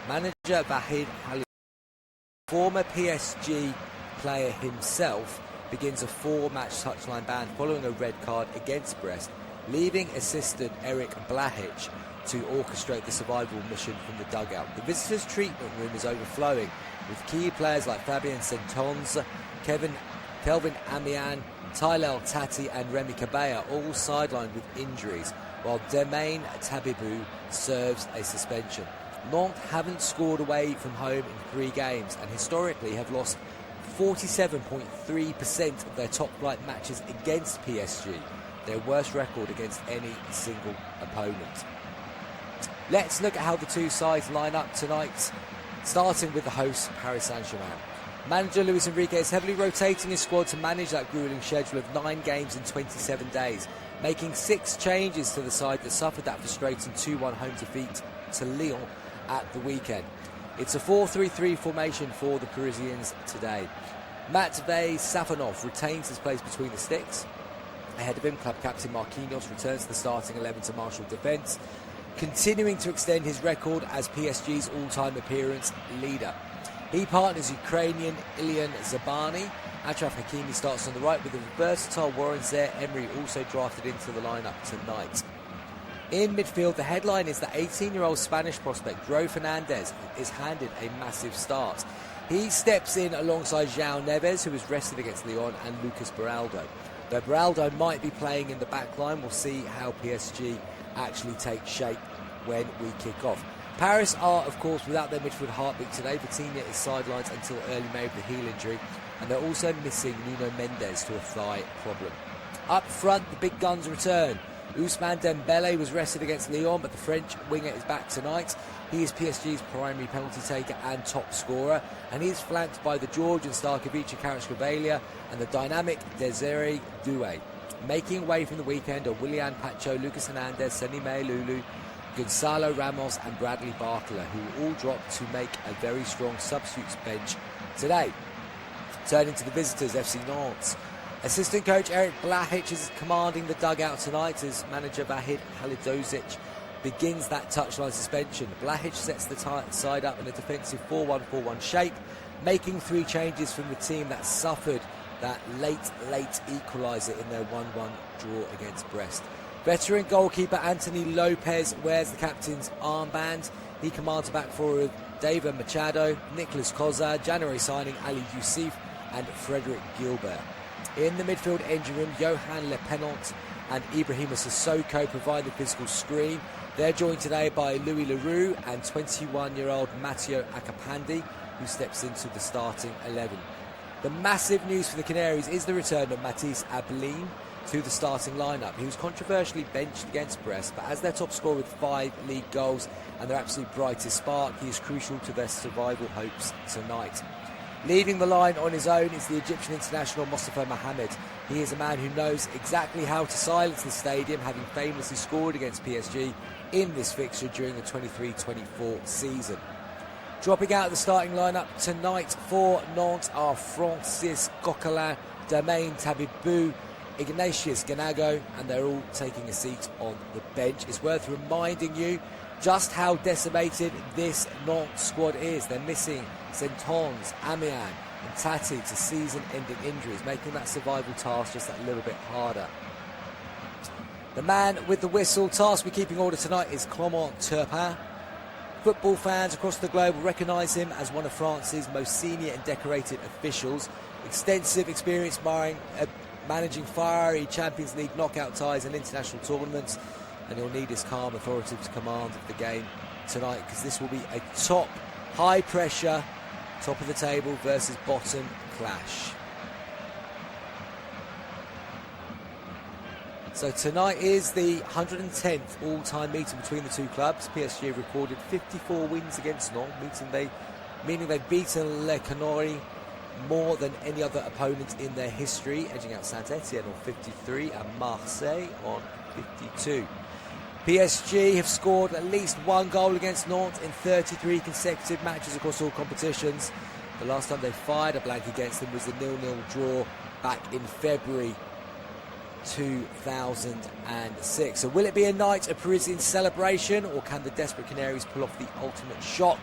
Manager Vahid Halil, former PSG player himself, begins a 4-match touchline ban following a red card against Brest, leaving assistant Eric Blahic to orchestrate the survival mission from the dugout. The visitors' treatment room is overflowing, with key players like Fabien Sentons, Kelvin Amian, Tylel Tati and Remy Cabella all sidelined with injuries, while Demain Tabibu serves a suspension. Nantes haven't scored away from home in 3 games and historically have lost 47.3% of their top-flight matches against PSG, their worst record against any single opponent. Let's look at how the two sides line up tonight, starting with the hosts, Paris Saint Germain. Manager Luis Enrique is heavily rotating his squad to manage that grueling schedule of 9 games in 27 days, making 6 changes to the side that suffered that frustrating 2-1 home defeat to Lyon at the weekend. It's a 4-3-3 formation for the Parisians today. Matvei Safonov retains his place between the sticks. Ahead of him, club captain Marquinhos returns to the starting 11 to marshal defence, continuing to extend his record as PSG's all-time appearance leader. He partners Ukrainian Ilyan Zabani. Achraf Hakimi starts on the right with the versatile Warren Zaire-Emery also drafted into the lineup tonight. In midfield, the headline is that 18-year-old Spanish prospect Dro Fernandez is handed a massive start. He steps in alongside João Neves, who was rested against Lyon, and Lucas Beraldo. Though Beraldo might be playing in the back line, we'll see how PSG actually take shape when we kick off. Paris are, of course, without their midfield heartbeat today. Vitinha is sidelined until early May with a heel injury, and they're also missing Nuno Mendes to a thigh problem. Up front, the big guns return. Ousmane Dembele was rested against Lyon, but the French winger is back tonight. He is PSG's primary penalty taker and top scorer, and he is flanked by the Georgian star Kavica Kvaratskhelia and the dynamic Desiree Doué. Making way from the weekend are Willian Pacho, Lucas Hernandez, Senime Lulu, Gonzalo Ramos and Bradley Barcola, who all dropped to make a very strong substitutes bench today. Turning to the visitors, FC Nantes. Assistant coach Eric Blahic is commanding the dugout tonight as manager Vahid Halidozic begins that touchline suspension. Blahic sets the side up in a defensive 4-1-4-1 shape, making 3 changes from the team that suffered that late equaliser in their 1-1 draw against Brest. Veteran goalkeeper Anthony Lopez wears the captain's armband. He commands a back four of David Machado, Nicolas Kozar, January signing Ali Youssef and Frederic Gilbert. In the midfield engine room, Johan Lepenant and Ibrahima Sissoko provide the physical screen. They're joined today by Louis Leroux and 21-year-old Matteo Akapandi, who steps into the starting 11. The massive news for the Canaries is the return of Matisse Ablin to the starting lineup. He was controversially benched against Brest, but as their top scorer with 5 league goals and their absolute brightest spark, he is crucial to their survival hopes tonight. Leading the line on his own is the Egyptian international Mostafa Mohamed. He is a man who knows exactly how to silence the stadium, having famously scored against PSG in this fixture during the 23-24 season. Dropping out of the starting lineup tonight for Nantes are Francis Coquelin, Demain Tabibu, Ignatius Ganago, and they're all taking a seat on the bench. It's worth reminding you just how decimated this Nantes squad is. They're missing Sentons, Amian and Tati to season-ending injuries, making that survival task just that little bit harder. The man with the whistle tasked with keeping order tonight is Clément Turpin. Football fans across the globe will recognise him as one of France's most senior and decorated officials. Extensive experience managing fiery Champions League knockout ties and international tournaments, and he'll need his calm, authoritative command of the game tonight, because this will be a top, high-pressure, top of the table versus bottom clash. So tonight is the 110th all-time meeting between the two clubs. PSG have recorded 54 wins against Nantes, meaning they've beaten Le Canaries more than any other opponent in their history, edging out Saint-Etienne on 53 and Marseille on 52. PSG have scored at least 1 goal against Nantes in 33 consecutive matches across all competitions. The last time they fired a blank against them was the 0-0 draw back in February 2006. So will it be a night of Parisian celebration, or can the desperate Canaries pull off the ultimate shock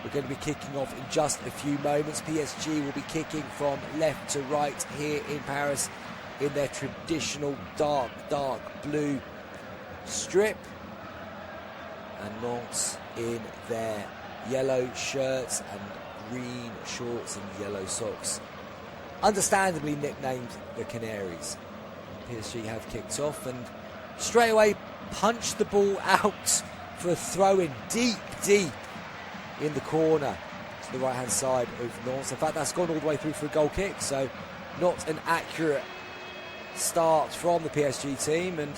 We're going to be kicking off in just a few moments. PSG will be kicking from left to right here in Paris in their traditional dark blue strip, and Nantes in their yellow shirts and green shorts and yellow socks, understandably nicknamed the Canaries. PSG have kicked off and straight away punched the ball out for a throw-in deep in the corner to the right-hand side of Nantes. In fact, that's gone all the way through for a goal kick, so not an accurate start from the PSG team, and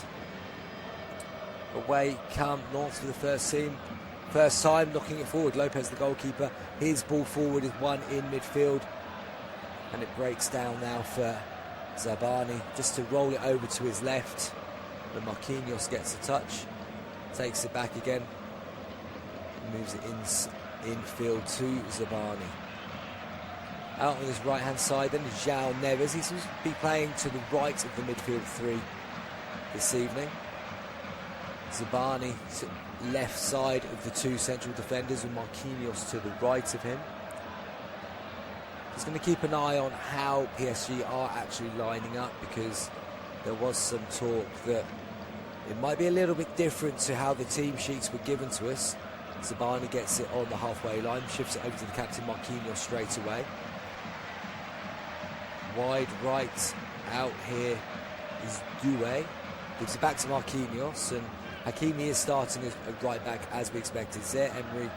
away come Nantes for the first time knocking it forward. Lopez, the goalkeeper, his ball forward is one in midfield, and it breaks down now for Zabani just to roll it over to his left, but Marquinhos gets a touch, takes it back again, moves it infield to Zabani. Out on his right hand side then is João Neves. He seems to be playing to the right of the midfield three this evening. Zabani to left side of the two central defenders, with Marquinhos to the right of him. He's going to keep an eye on how PSG are actually lining up, because there was some talk that it might be a little bit different to how the team sheets were given to us. Zabani gets it on the halfway line, shifts it over to the captain Marquinhos straight away. Wide right out here is Doué. Gives it back to Marquinhos, and Hakimi is starting as a right back as we expected. Zaire Emery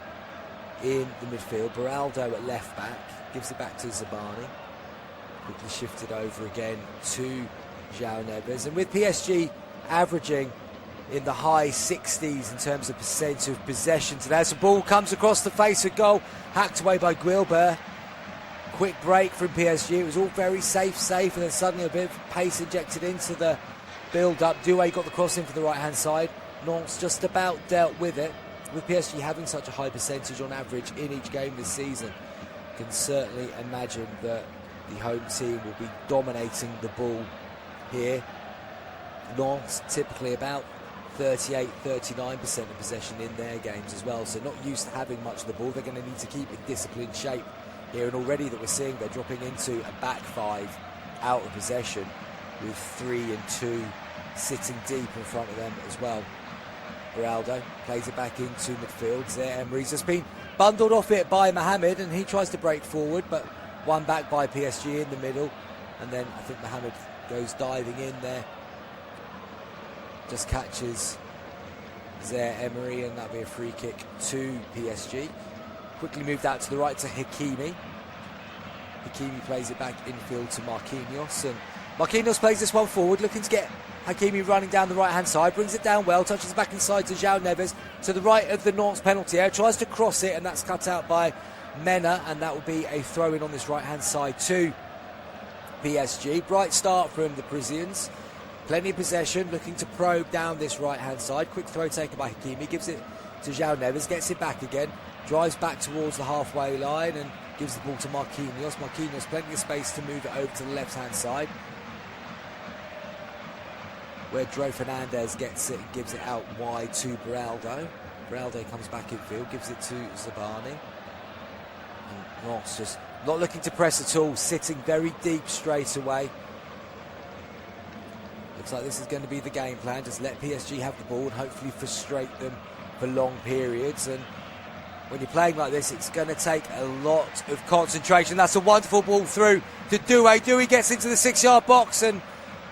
in the midfield. Beraldo at left back. Gives it back to Zabani. Quickly shifted over again to João Neves. And with PSG averaging in the high 60s in terms of percent of possession today, as the ball comes across the face of goal, hacked away by Guilbert. Quick break from PSG. It was all very safe, and then suddenly a bit of pace injected into the build-up. Doué got the cross in for the right-hand side. Nantes just about dealt with it. With PSG having such a high percentage on average in each game this season, you can certainly imagine that the home team will be dominating the ball here. Nantes typically about 38-39% of possession in their games as well, so not used to having much of the ball. They're going to need to keep in disciplined shape here, and already that we're seeing they're dropping into a back five out of possession, with 3 and 2 sitting deep in front of them as well. Beraldo plays it back into midfield. Zaire Emery's just been bundled off it by Mohamed, and he tries to break forward, but won back by PSG in the middle, and then I think Mohamed goes diving in there, just catches Zaire Emery, and that'll be a free kick to PSG. Quickly moved out to the right to Hakimi. Hakimi plays it back infield to Marquinhos, and Marquinhos plays this one forward, looking to get Hakimi running down the right-hand side, brings it down well, touches it back inside to João Neves, to the right of the Nantes penalty area, tries to cross it, and that's cut out by Mena, and that will be a throw-in on this right-hand side to PSG. Bright start from the Parisians. Plenty of possession, looking to probe down this right-hand side. Quick throw taken by Hakimi, gives it to João Neves, gets it back again, drives back towards the halfway line and gives the ball to Marquinhos. Marquinhos, plenty of space to move it over to the left-hand side, where Dro Fernandez gets it and gives it out wide to Beraldo. Beraldo comes back in field, gives it to Zabani. And Nantes just not looking to press at all, sitting very deep straight away. Looks like this is going to be the game plan. Just let PSG have the ball and hopefully frustrate them for long periods. And when you're playing like this, it's going to take a lot of concentration. That's a wonderful ball through to Doué. Doué gets into the 6-yard box, and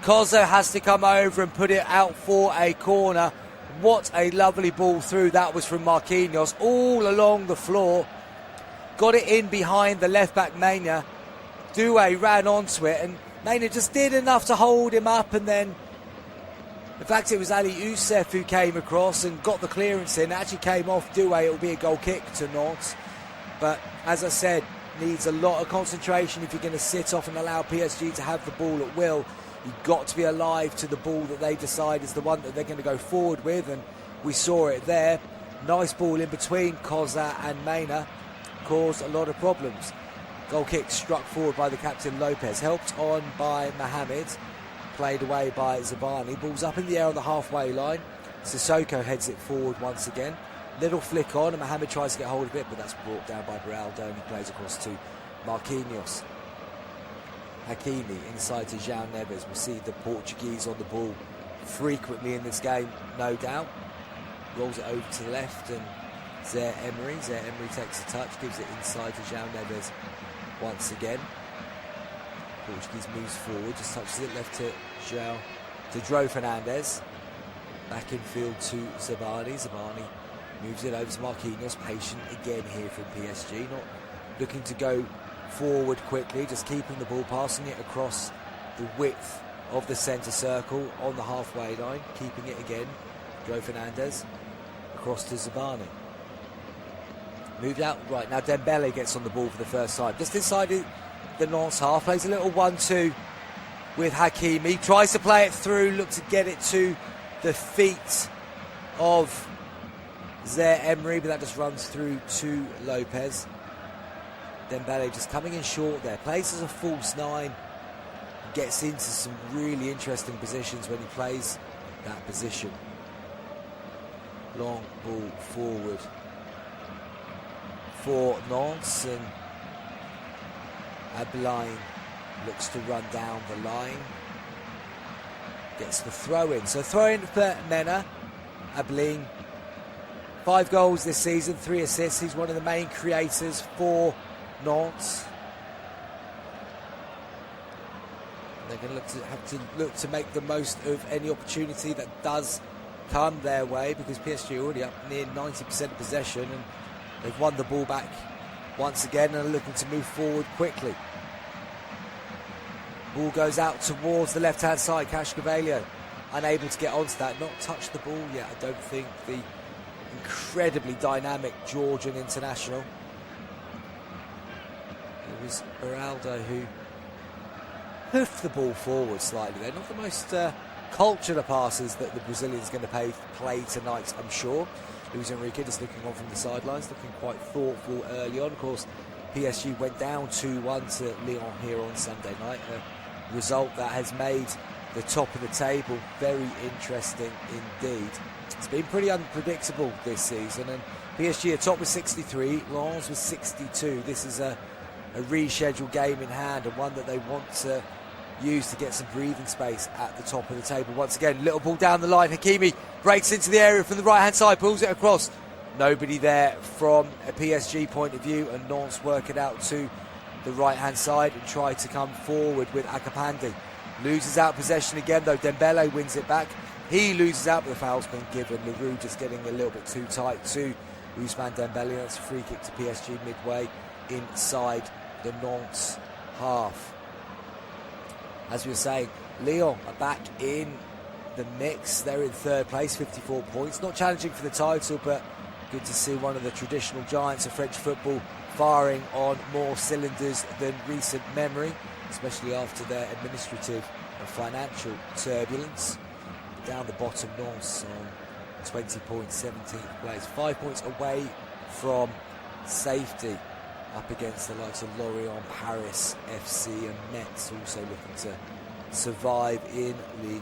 Kozo has to come over and put it out for a corner. What a lovely ball through that was from Marquinhos, all along the floor. Got it in behind the left-back Mena. Doué ran onto it, and Mena just did enough to hold him up, and then, in fact, it was Ali Youssef who came across and got the clearance in. It actually came off Doué. It will be a goal kick to Nantes. But, as I said, needs a lot of concentration if you're going to sit off and allow PSG to have the ball at will. You've got to be alive to the ball that they decide is the one that they're going to go forward with, and we saw it there. Nice ball in between Koza and Mena, caused a lot of problems. Goal kick struck forward by the captain Lopez, helped on by Mohamed, played away by Zabani. Ball's up in the air on the halfway line. Sissoko heads it forward once again. Little flick on, and Mohamed tries to get hold of it, but that's brought down by Beraldo, and he plays across to Marquinhos. Hakimi inside to João Neves. We'll see the Portuguese on the ball frequently in this game, no doubt. Rolls it over to the left, and Zaire Emery takes a touch, gives it inside to João Neves once again. Portuguese moves forward, just touches it left to Dro Fernandes. Back in field to Zabani. Zabani moves it over to Marquinhos. Patient again here from PSG. Not looking to go forward quickly, just keeping the ball, passing it across the width of the centre circle on the halfway line. Keeping it again. Dro Fernandes across to Zabani. Moved out right now. Dembele gets on the ball for the first time. Just inside the Nantes half. Plays a little 1-2 with Hakimi. Tries to play it through. Looks to get it to the feet of Zaire Emery, but that just runs through to Lopez. Dembele just coming in short there. Plays as a false 9. Gets into some really interesting positions when he plays that position. Long ball forward for Nantes, and Abelain looks to run down the line. Gets the throw in. So throw in for Mena. Abelain, 5 goals this season, 3 assists. He's one of the main creators for Nantes. They're going to have to look to make the most of any opportunity that does come their way, because PSG are already up near 90% of possession, and they've won the ball back once again and are looking to move forward quickly. Ball goes out towards the left-hand side. Kashkevalio unable to get onto that. Not touched the ball yet, I don't think, the incredibly dynamic Georgian international. It was Beraldo who hoofed the ball forward slightly. They're not the most cultured of passes that the Brazilians are going to play tonight, I'm sure. Luis Enrique just looking on from the sidelines, looking quite thoughtful early on. Of course, PSG went down 2-1 to Lyon here on Sunday night. A result that has made the top of the table very interesting indeed. It's been pretty unpredictable this season, and PSG are top with 63, Lens with 62. This is a rescheduled game in hand, and one that they want to use to get some breathing space at the top of the table. Once again, little ball down the line. Hakimi breaks into the area from the right-hand side, pulls it across. Nobody there from a PSG point of view, and Nantes work it out to the right-hand side and try to come forward with Akapandi. Loses out possession again, though. Dembele wins it back. He loses out, but the foul's been given. Leroux just getting a little bit too tight to Ousmane Dembele. That's a free kick to PSG midway inside the Nantes half. As we were saying, Lyon are back in the mix. They're in 3rd place, 54 points. Not challenging for the title, but good to see one of the traditional giants of French football firing on more cylinders than recent memory, especially after their administrative and financial turbulence. Down the bottom, Nantes on 20 points, 17th place. 5 points away from safety, up against the likes of Lorient, Paris FC and Metz, also looking to survive in Ligue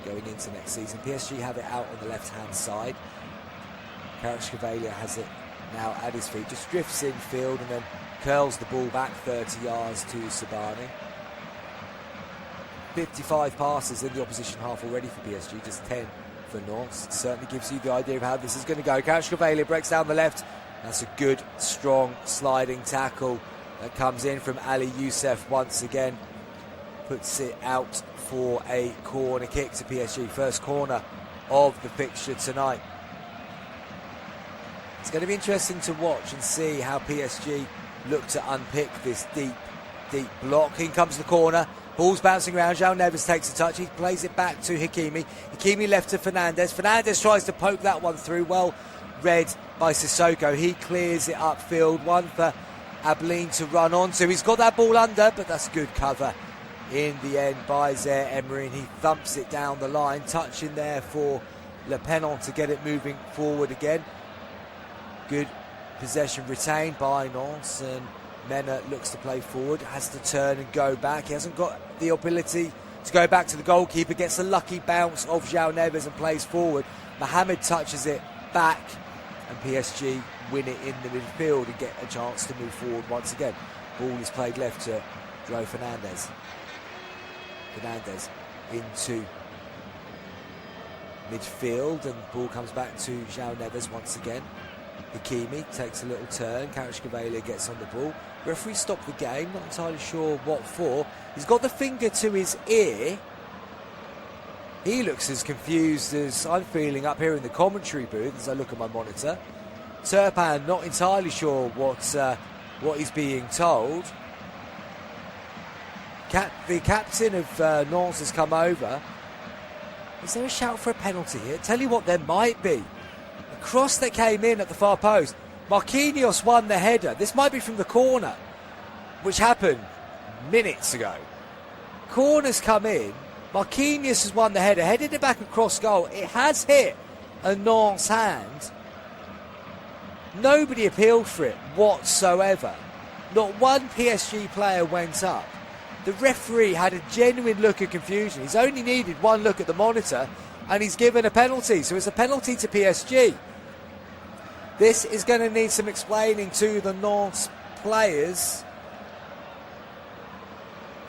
going into next season. PSG have it out on the left-hand side. Kvaratskhelia has it now at his feet, just drifts in field and then curls the ball back 30 yards to Sabani. 55 passes in the opposition half already for PSG, just 10 for Nantes. It certainly gives you the idea of how this is going to go. Kvaratskhelia breaks down the left. That's a good, strong sliding tackle that comes in from Ali Youssef once again. Puts it out for a corner kick to PSG. First corner of the fixture tonight. It's going to be interesting to watch and see how PSG look to unpick this deep block. In comes the corner. Ball's bouncing around. João Neves takes a touch. He plays it back to Hakimi. Hakimi left to Fernandes. Fernandes tries to poke that one through. Well read by Sissoko. He clears it upfield. One for Abelain to run on to. He's got that ball under, but that's good cover in the end by Zaire Emery, and he thumps it down the line. Touch in there for Le Pennon to get it moving forward again. Good possession retained by Nantes, and Mena looks to play forward, has to turn and go back. He hasn't got the ability to go back to the goalkeeper, gets a lucky bounce of João Neves and plays forward. Mohamed touches it back, and PSG win it in the midfield and get a chance to move forward once again. Ball is played left to João Fernandes. Fernandes into midfield, and ball comes back to João Neves once again. Hakimi takes a little turn. Kvaratskhelia gets on the ball. Referee stopped the game, not entirely sure what for. He's got the finger to his ear. He looks as confused as I'm feeling up here in the commentary booth as I look at my monitor. Turpin not entirely sure what he's being told. The captain of Nantes has come over. Is there a shout for a penalty here? Tell you what, there might be. A cross that came in at the far post. Marquinhos won the header. This might be from the corner, which happened minutes ago. Corner's come in. Marquinhos has won the header, headed it back across goal. It has hit a Nantes hand. Nobody appealed for it whatsoever. Not one PSG player went up. The referee had a genuine look of confusion. He's only needed one look at the monitor and he's given a penalty. So it's a penalty to PSG. This is going to need some explaining to the Nantes players.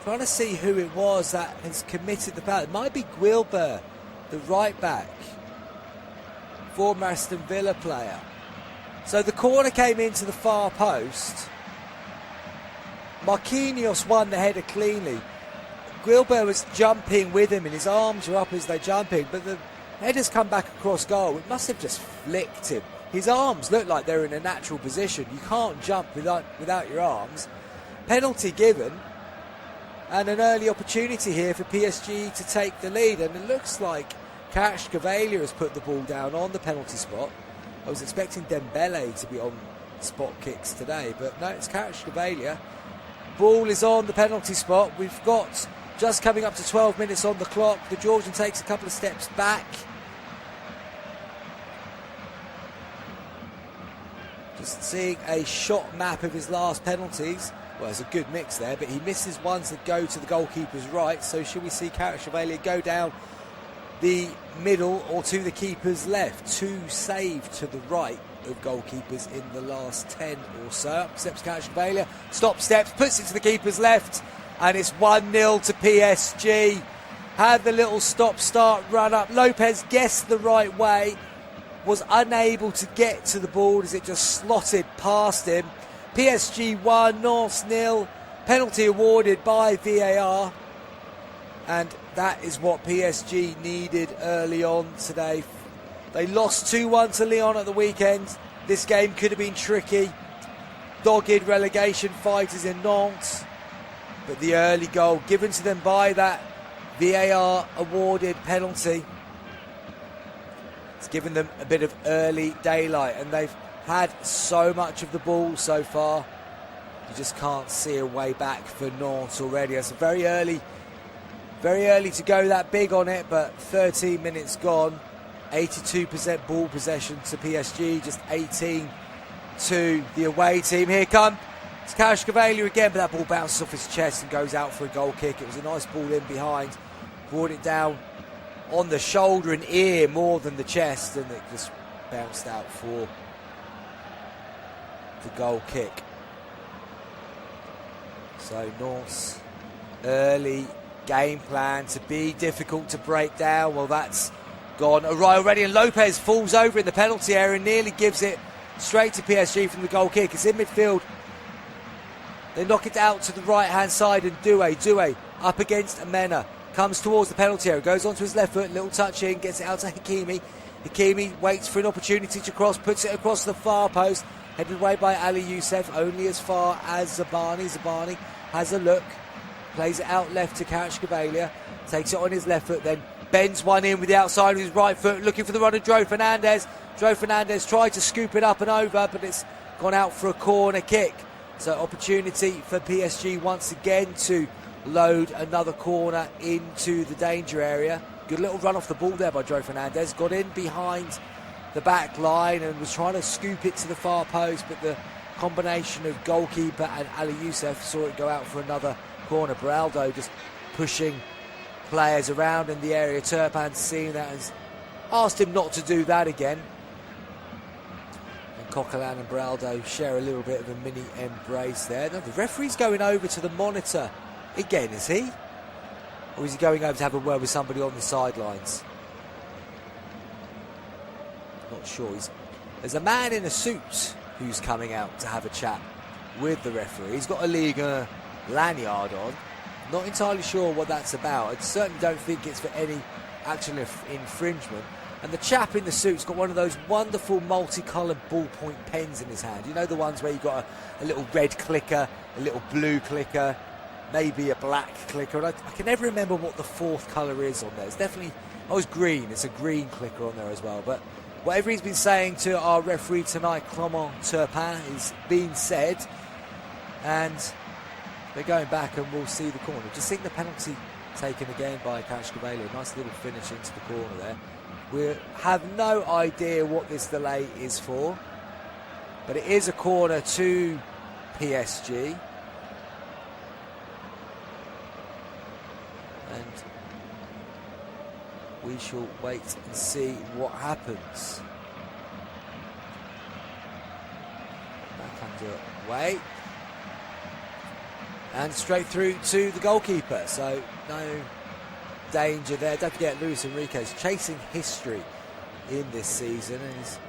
Trying to see who it was that has committed the foul. It might be Guilbert, the right back, former Aston Villa player. So the corner came into the far post. Marquinhos won the header cleanly. Guilbert was jumping with him and his arms were up as they're jumping, but the header's come back across goal. It must have just flicked him. His arms look like they're in a natural position. You can't jump without your arms. Penalty given. And an early opportunity here for PSG to take the lead. And it looks like Kvaratskhelia has put the ball down on the penalty spot. I was expecting Dembele to be on spot kicks today, but no, it's Kvaratskhelia. Ball is on the penalty spot. We've got just coming up to 12 minutes on the clock. The Georgian takes a couple of steps back. Just seeing a shot map of his last penalties. Well, there's a good mix there, but he misses ones that go to the goalkeeper's right. So should we see Kvaratskhelia go down the middle or to the keeper's left? 2 saved to the right of goalkeepers in the last 10 or so. Up steps Kvaratskhelia, stop steps, puts it to the keeper's left, and it's 1-0 to PSG. Had the little stop-start run up. Lopez guessed the right way, was unable to get to the ball as it just slotted past him. PSG 1, Nantes 0, penalty awarded by VAR, and that is what PSG needed early on today. They lost 2-1 to Lyon at the weekend. This game could have been tricky. Dogged relegation fighters in Nantes, but the early goal given to them by that VAR awarded penalty, it's given them a bit of early daylight, and they've had so much of the ball so far. You just can't see a way back for Nantes already. It's very early to go that big on it, but 13 minutes gone. 82% ball possession to PSG, just 18 to the away team. Here come Kvaratskhelia again, but that ball bounces off his chest and goes out for a goal kick. It was a nice ball in behind, brought it down on the shoulder and ear more than the chest, and it just bounced out for the goal kick. So Nantes' early game plan to be difficult to break down, well, that's gone awry already, and Lopez falls over in the penalty area and nearly gives it straight to PSG from the goal kick. It's in midfield. They knock it out to the right hand side, and Doué up against Amena, comes towards the penalty area, goes onto his left foot, little touch in, gets it out to Hakimi. Hakimi waits for an opportunity to cross, puts it across the far post, headed away by Ali Youssef, only as far as Zabani. Zabani has a look, plays it out left to Kvaratskhelia, takes it on his left foot, then bends one in with the outside of his right foot, looking for the run of João Fernandes. João Fernandes tried to scoop it up and over, but it's gone out for a corner kick. So opportunity for PSG once again to load another corner into the danger area. Good little run off the ball there by João Fernandes. Got in behind the back line and was trying to scoop it to the far post, but the combination of goalkeeper and Ali Youssef saw it go out for another corner. Beraldo just pushing players around in the area. Turpin seeing that has asked him not to do that again. Coquelin and Beraldo share a little bit of a mini embrace there. No, the referee's going over to the monitor again, is he? Or is he going over to have a word with somebody on the sidelines? Not sure. There's a man in a suit who's coming out to have a chat with the referee. He's got a Ligue lanyard on. Not entirely sure what that's about. I certainly don't think it's for any actual infringement. And the chap in the suit's got one of those wonderful multicoloured ballpoint pens in his hand. You know, the ones where you've got a little red clicker, a little blue clicker, maybe a black clicker. And I can never remember what the fourth colour is on there. It's definitely, it's green. It's a green clicker on there as well. But whatever he's been saying to our referee tonight, Clément Turpin, is being said. And they're going back and we'll see the corner. Just think the penalty taken again by Karaškabeli. Nice little finish into the corner there. We have no idea what this delay is for, but it is a corner to PSG. And we shall wait and see what happens. Back underway. And straight through to the goalkeeper. So no danger there. Don't forget, Luis Enrique's chasing history in this season, and he's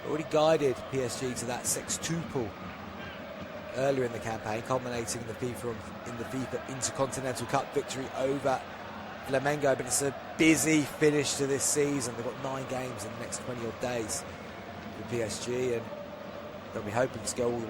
already guided PSG to that sextuple earlier in the campaign, culminating in the FIFA Intercontinental Cup victory over Flamengo. But it's a busy finish to this season. They've got 9 games in the next 20 odd days for PSG, and they'll be hoping to go all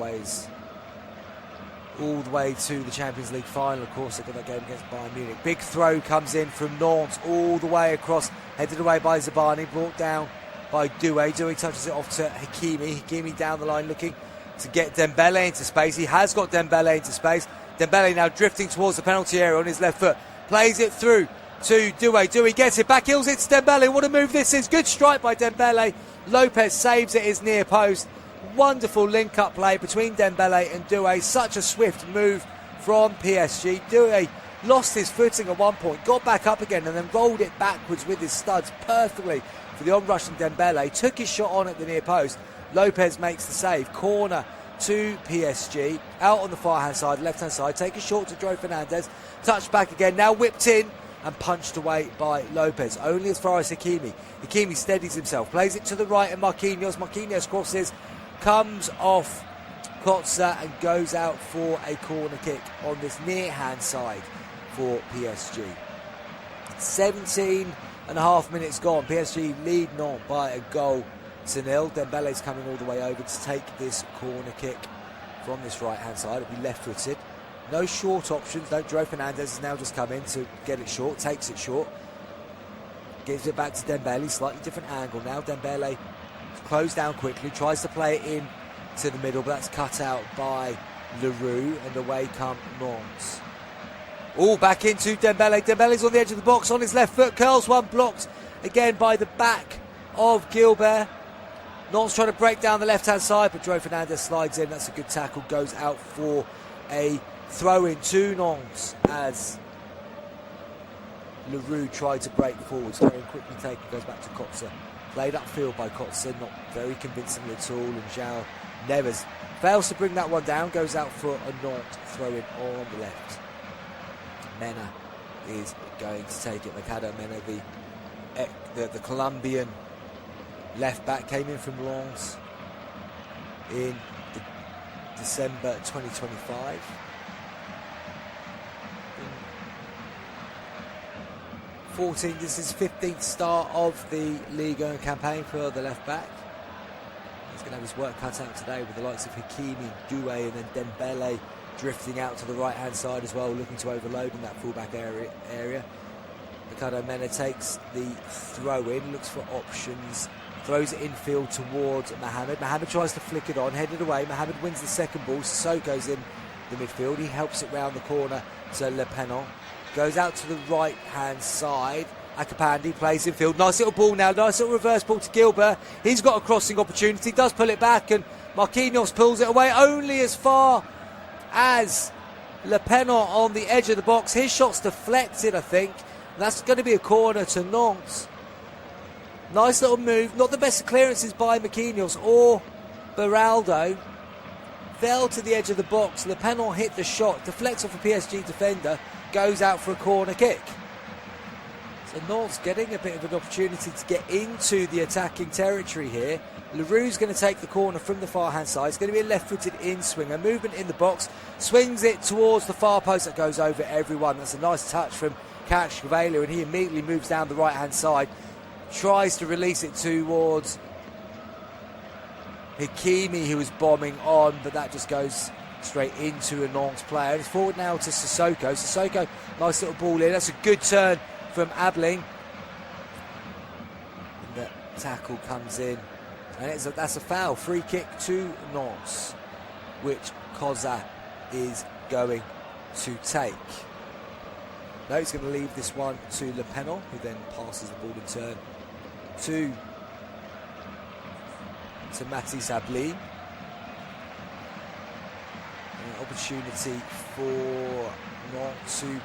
the way to the Champions League final. Of course, they've got that game against Bayern Munich. Big throw comes in from Nantes all the way across, headed away by Zabani, brought down by Doué. Doué touches it off to Hakimi. Hakimi down the line looking to get Dembele into space. He has got Dembele into space. Dembele now drifting towards the penalty area on his left foot. Plays it through to Doué. Doué gets it back, heels it to Dembele. What a move this is. Good strike by Dembele. Lopez saves it, his near post. Wonderful link-up play between Dembele and Doué. Such a swift move from PSG. Doué lost his footing at one point, got back up again and then rolled it backwards with his studs perfectly for the on-rushing Dembele. Took his shot on at the near post. Lopez makes the save. Corner to PSG. Out on the far-hand side, left-hand side. Take a short to Dro Fernandez. Touch back again. Now whipped in and punched away by Lopez. Only as far as Hakimi. Hakimi steadies himself. Plays it to the right and Marquinhos. Marquinhos crosses. Comes off Kotza and goes out for a corner kick on this near-hand side for PSG. 17 and a half minutes gone. PSG lead Nantes by a goal to nil. Dembele's coming all the way over to take this corner kick from this right-hand side. It'll be left-footed. No short options. No, Dro Fernandez has now just come in to get it short. Takes it short. Gives it back to Dembele. Slightly different angle now. Dembele closed down quickly, tries to play it in to the middle, but that's cut out by Leroux, and away come Nantes. All back into Dembele. Dembele's on the edge of the box on his left foot, curls one, blocked again by the back of Gilbert. Nantes trying to break down the left-hand side, but Dro Fernandez slides in. That's a good tackle, goes out for a throw-in to Nantes as Leroux tried to break forwards. Throw-in quickly taken, goes back to Kotza. Played upfield by Kotza, not very convincingly at all, and João Neves fails to bring that one down, goes out for a Nantes throw-in on the left. Mena is going to take it. Mercado Mena, the Colombian left-back, came in from Lens in December 2025. This is 15th start of the Ligue campaign for the left-back. He's going to have his work cut out today with the likes of Hakimi, Doué and then Dembele drifting out to the right-hand side as well, looking to overload in that full-back area. Ricardo Mena takes the throw-in, looks for options, throws it infield towards Mohamed. Mohamed tries to flick it on, headed away. Mohamed wins the second ball. Sissoko's in the midfield. He helps it round the corner to Le Pennon. Goes out to the right-hand side. Akapandi plays infield. Nice little ball now. Nice little reverse ball to Gilbert. He's got a crossing opportunity. Does pull it back and Marquinhos pulls it away only as far as Le Pennon on the edge of the box. His shot's deflected, I think. And that's going to be a corner to Nantes. Nice little move. Not the best of clearances by Marquinhos or Beraldo fell to the edge of the box. Le Pen hit the shot, deflects off a PSG defender, goes out for a corner kick. So Nantes getting a bit of an opportunity to get into the attacking territory here. Leroux's going to take the corner from the far hand side. It's going to be a left-footed in-swinger. Movement in the box, swings it towards the far post. That goes over everyone. That's a nice touch from Kvaratskhelia, and he immediately moves down the right-hand side. Tries to release it towards Hakimi, who was bombing on, but that just goes straight into a Nantes player. It's forward now to Sissoko. Sissoko, nice little ball in. That's a good turn from Abling. And the tackle comes in. And that's a foul. Free kick to Nantes, which Koza is going to take. No, he's going to leave this one to Le Pen, who then passes the ball in turn to Mathis Abling. An opportunity for Nantes to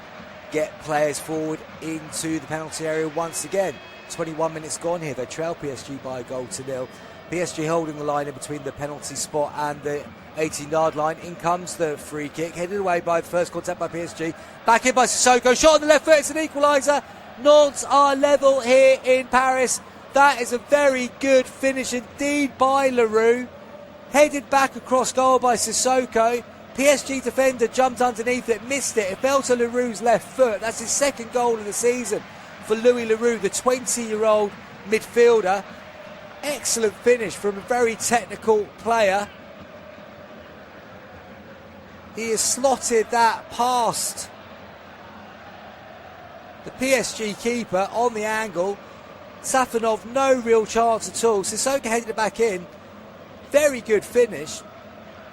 get players forward into the penalty area once again. 21 minutes gone here. They trail PSG by a goal to nil. PSG holding the line in between the penalty spot and the 18-yard line. In comes the free kick, headed away by the first contact by PSG. Back in by Sissoko, shot on the left foot, it's an equaliser. Nantes are level here in Paris. That is a very good finish indeed by Leroux. Headed back across goal by Sissoko. PSG defender jumped underneath it, missed it. It fell to Leroux's left foot. That's his second goal of the season for Louis Leroux, the 20-year-old midfielder. Excellent finish from a very technical player. He has slotted that past the PSG keeper on the angle. Safonov, no real chance at all. Sissoko headed it back in. Very good finish.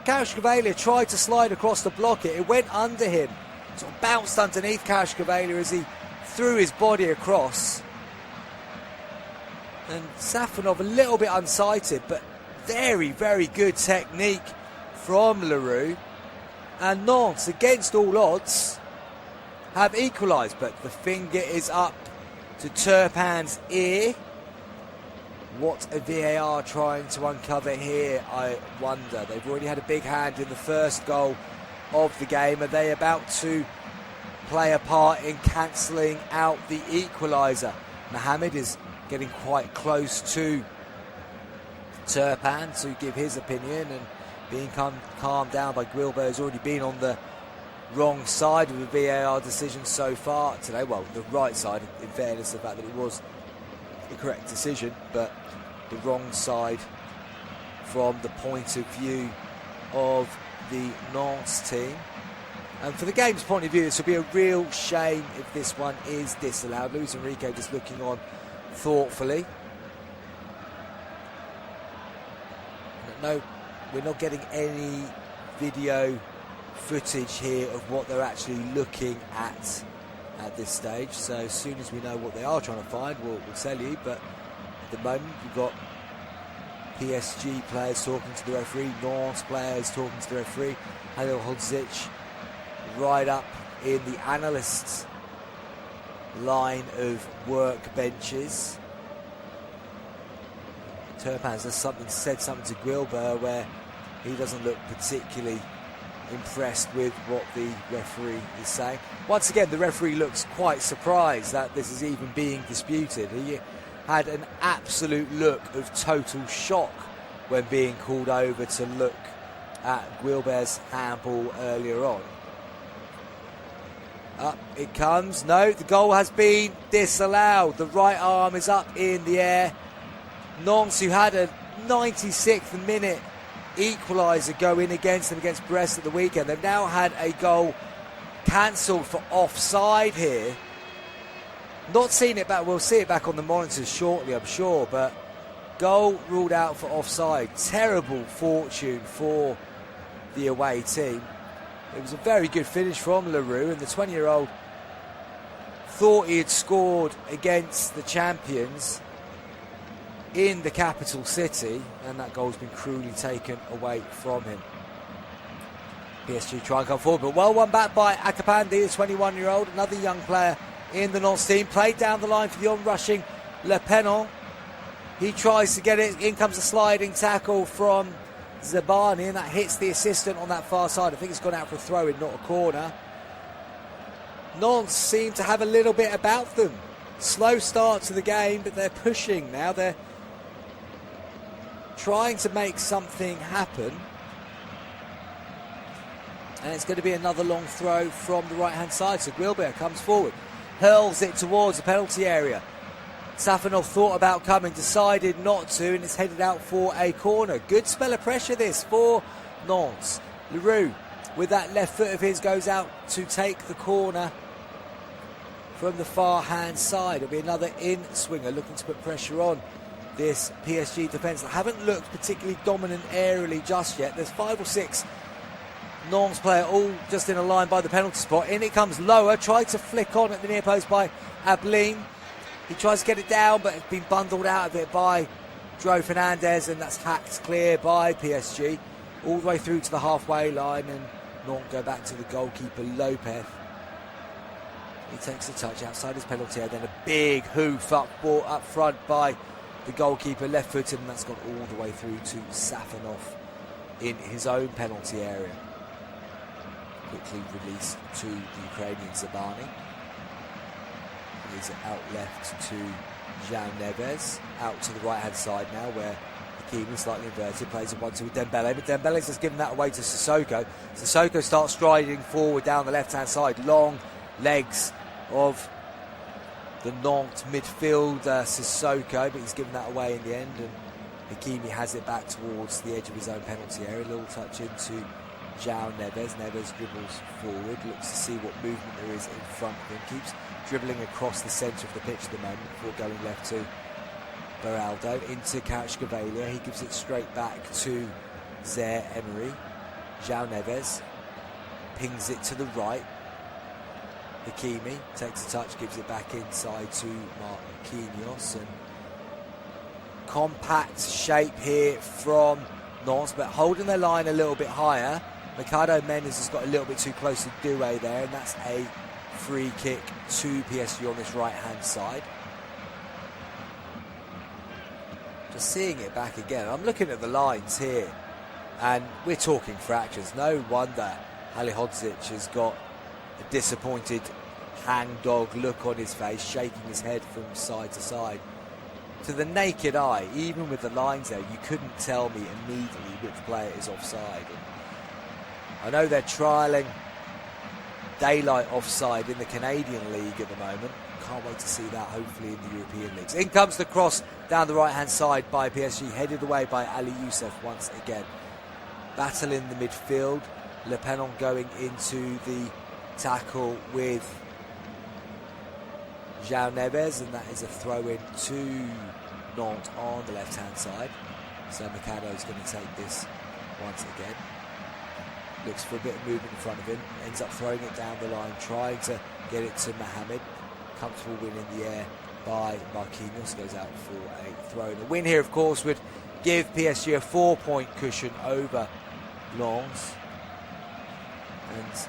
Kvaratskhelia tried to slide across to block it. It went under him. Sort of bounced underneath Kvaratskhelia as he threw his body across. And Safonov a little bit unsighted, but very, very good technique from Leroux. And Nantes, against all odds, have equalised, but the finger is up to Turpin's ear. What a VAR trying to uncover here, I wonder. They've already had a big hand in the first goal of the game. Are they about to play a part in cancelling out the equaliser? Mohamed is getting quite close to Turpin to give his opinion, and being calmed down by Guilbert, who's already been on the wrong side of the VAR decision so far today. Well, the right side, in fairness, the fact that it was the correct decision, but the wrong side from the point of view of the Nantes team. And for the game's point of view, this will be a real shame if this one is disallowed. Luis Enrique just looking on thoughtfully. No, we're not getting any video footage here of what they're actually looking at this stage. So as soon as we know what they are trying to find, we'll tell you. But at the moment, we've got PSG players talking to the referee, Nantes players talking to the referee, Halil Hodzic right up in the analysts' line of workbenches. Turpin has said something to Guilbert where he doesn't look particularly impressed with what the referee is saying. Once again, the referee looks quite surprised that this is even being disputed. He had an absolute look of total shock when being called over to look at Guilbert's handball earlier on. Up it comes. No, the goal has been disallowed. The right arm is up in the air. Nantes, who had a 96th minute equaliser go in against them against Brest at the weekend, they've now had a goal cancelled for offside here. Not seen it back. We'll see it back on the monitors shortly, I'm sure, but goal ruled out for offside. Terrible fortune for the away team. It was a very good finish from Leroux, and the 20-year-old thought he had scored against the champions in the capital city, and that goal's been cruelly taken away from him. PSG try and come forward, but well won back by Akapandi, the 21-year-old, another young player in the Nantes team. Played down the line for the on-rushing Le Pen. He tries to get it. In comes a sliding tackle from Zabani, and that hits the assistant on that far side. I think it's gone out for a throw-in, not a corner. Nantes seem to have a little bit about them. Slow start to the game, but they're pushing now. They're trying to make something happen. And it's going to be another long throw from the right-hand side. So Guilbert comes forward, hurls it towards the penalty area. Safanov thought about coming, decided not to, and it's headed out for a corner. Good spell of pressure this for Nantes. Leroux, with that left foot of his, goes out to take the corner from the far-hand side. It'll be another in-swinger looking to put pressure on this PSG defence that haven't looked particularly dominant aerially just yet. There's 5 or 6 Nantes player all just in a line by the penalty spot. In it comes Lower, tried to flick on at the near post by Ablin. He tries to get it down, but it's been bundled out of it by Dro Fernandez, and that's hacked clear by PSG all the way through to the halfway line, and Nantes go back to the goalkeeper Lopez. He takes a touch outside his penalty area, then a big hoof up front by the goalkeeper, left-footed, and that's gone all the way through to Safanov in his own penalty area. Quickly released to the Ukrainian Zabani. He's out left to Jean Neves. Out to the right-hand side now, where Hakimi, slightly inverted, plays a 1-2 with Dembele, but Dembele's just given that away to Sissoko. Sissoko starts striding forward down the left-hand side. Long legs of the Nantes midfielder Sissoko, but he's given that away in the end, and Hakimi has it back towards the edge of his own penalty area. A little touch into João Neves. Neves dribbles forward, looks to see what movement there is in front of him, keeps dribbling across the centre of the pitch at the moment before going left to Beraldo into Kvaratskhelia. He gives it straight back to Zaire Emery. João Neves pings it to the right. Hakimi takes a touch, gives it back inside to Marquinhos, and compact shape here from Nantes, but holding their line a little bit higher. Ricardo Mendes has got a little bit too close to Doué there, and that's a free kick to PSG on this right-hand side. Just seeing it back again. I'm looking at the lines here, and we're talking fractures. No wonder Halihodzic has got a disappointed hangdog look on his face, shaking his head from side to side. To the naked eye, even with the lines there, you couldn't tell me immediately which player is offside. And I know they're trialling daylight offside in the Canadian League at the moment. Can't wait to see that, hopefully, in the European leagues. In comes the cross down the right-hand side by PSG, headed away by Ali Youssef once again. Battle in the midfield. Le Penon going into the tackle with João Neves, and that is a throw-in to Nantes on the left-hand side. So Mikado is going to take this once again. Looks for a bit of movement in front of him, ends up throwing it down the line, trying to get it to Mohamed. Comfortable win in the air by Marquinhos, goes out for a throw. The win here, of course, would give PSG a 4-point cushion over Lens, and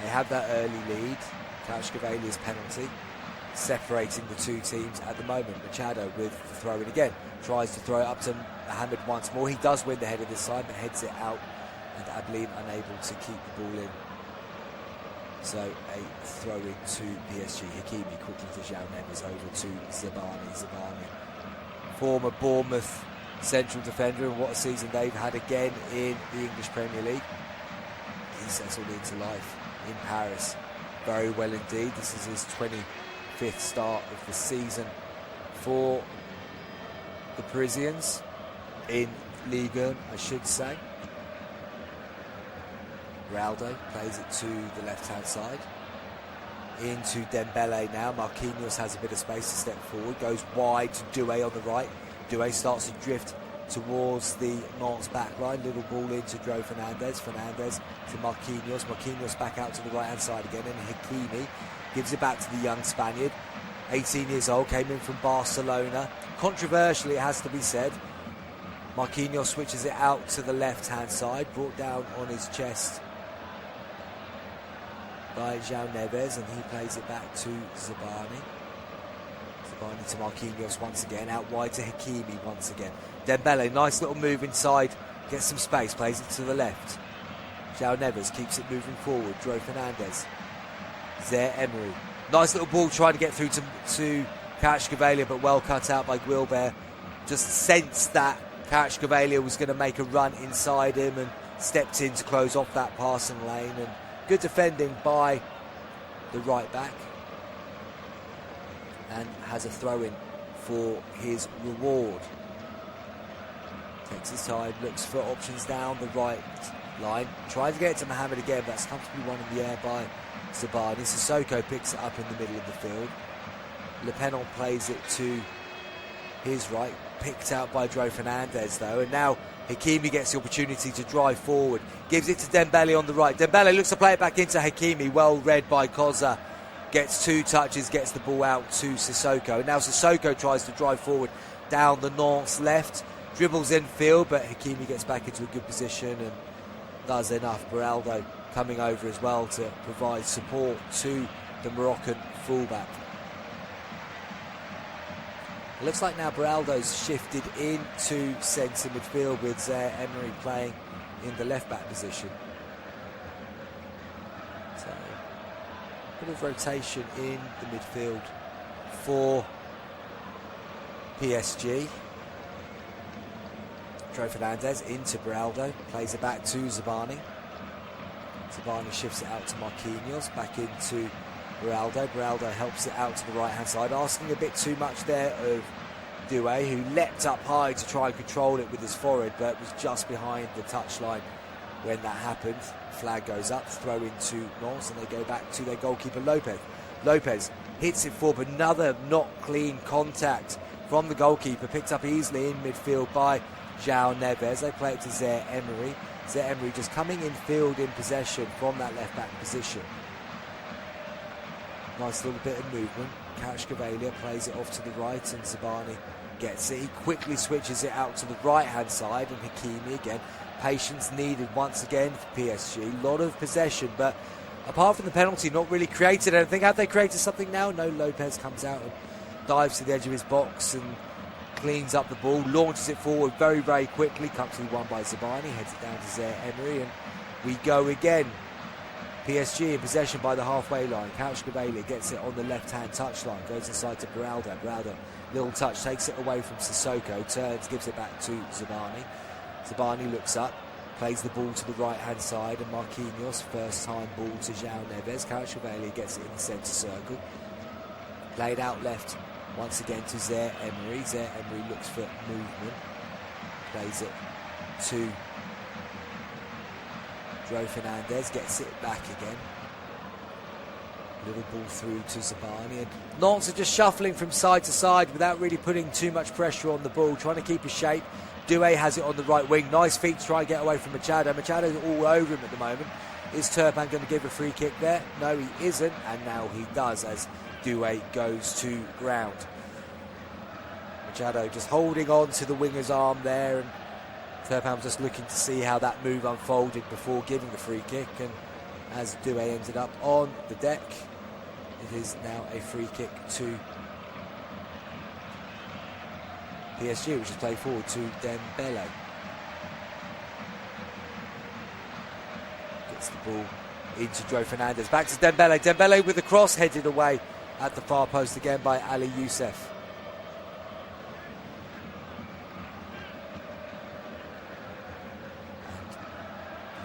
they have that early lead. Kvaratskhelia penalty separating the two teams at the moment. Machado with the throw in again, tries to throw it up to Mohamed once more. He does win the header this time, but heads it out, and Ablin unable to keep the ball in. So a throw in to PSG. Hakimi quickly to João Neves, over to Zabani. Zabani, former Bournemouth central defender, and what a season they've had again in the English Premier League. He settled into life in Paris very well indeed. This is his 25th start of the season for the Parisians in Ligue, I should say. Raldo plays it to the left-hand side. Into Dembele now. Marquinhos has a bit of space to step forward. Goes wide to Doué on the right. Doué starts to drift towards the Nantes back line. Little ball into Dro Fernandez. Fernandez to Marquinhos. Marquinhos back out to the right-hand side again. And Hakimi gives it back to the young Spaniard. 18 years old, came in from Barcelona. Controversially, it has to be said, Marquinhos switches it out to the left-hand side. Brought down on his chest by João Neves, and he plays it back to Zabani. Zabani to Marquinhos once again, out wide to Hakimi once again. Dembele, nice little move inside Gets some space, plays it to the left. João Neves keeps it moving forward. Dro Fernandes. Zaire Emery. Nice little ball trying to get through to Kvaratskhelia, but well cut out by Guilbert. Just sensed that Kvaratskhelia was going to make a run inside him and stepped in to close off that passing lane. And good defending by the right back. And has a throw-in for his reward. Takes his time, looks for options down the right line. Tries to get it to Mohamed again, but it's comfortably won in the air by Zabani. Sissoko picks it up in the middle of the field. Le Pennon plays it to his right. Picked out by Dro Fernandes, though. And now Hakimi gets the opportunity to drive forward. Gives it to Dembele on the right. Dembele looks to play it back into Hakimi. Well read by Koza. Gets 2 touches, gets the ball out to Sissoko. Now Sissoko tries to drive forward down the Nantes left. Dribbles infield, but Hakimi gets back into a good position and does enough. Beraldo coming over as well to provide support to the Moroccan fullback. It looks like now Beraldo's shifted into centre midfield with Zaire Emery playing in the left-back position. So, a bit of rotation in the midfield for PSG. Dro Fernandes into Beraldo, plays it back to Zabani. Zabani shifts it out to Marquinhos, back into Beraldo. Beraldo helps it out to the right-hand side, asking a bit too much there of Doué, who leapt up high to try and control it with his forehead, but was just behind the touchline when that happened. Flag goes up, throw into Nantes, and they go back to their goalkeeper Lopez. Lopez hits it forward, another not clean contact from the goalkeeper, picked up easily in midfield by João Neves. They play it to Zaire Emery. Zaire Emery just coming in field in possession from that left-back position. Nice little bit of movement. Kvaratskhelia plays it off to the right and Zabani gets it. He quickly switches it out to the right-hand side and Hakimi again. Patience needed once again for PSG. A lot of possession, but apart from the penalty, not really created anything. Have they created something now? No, Lopez comes out and dives to the edge of his box and cleans up the ball, launches it forward very, very quickly. Comfortably won by Zabani, heads it down to Zaire Emery, and we go again. PSG in possession by the halfway line. Kvaratskhelia gets it on the left-hand touchline, goes inside to Beraldo. Beraldo, little touch, takes it away from Sissoko, turns, gives it back to Zabani. Zabani looks up, plays the ball to the right-hand side, and Marquinhos, first-time ball to João Neves. Kvaratskhelia gets it in the centre circle. Played out left, once again to Zaire Emery. Zaire Emery looks for movement, plays it to Dro Fernandes, gets it back again. Little ball through to Zabani. And Nantes are just shuffling from side to side without really putting too much pressure on the ball, trying to keep his shape. Doué has it on the right wing. Nice feet to try and get away from Machado. Machado's all over him at the moment. Is Turpin going to give a free kick there? No, he isn't. And now he does as Doué goes to ground. Machado just holding on to the winger's arm there, and Turpin was just looking to see how that move unfolded before giving the free kick, and as Doué ended up on the deck, it is now a free kick to PSG, which is played forward to Dembele. Gets the ball into Dro Fernandes, back to Dembele. Dembele with the cross, headed away at the far post again by Ali Youssef.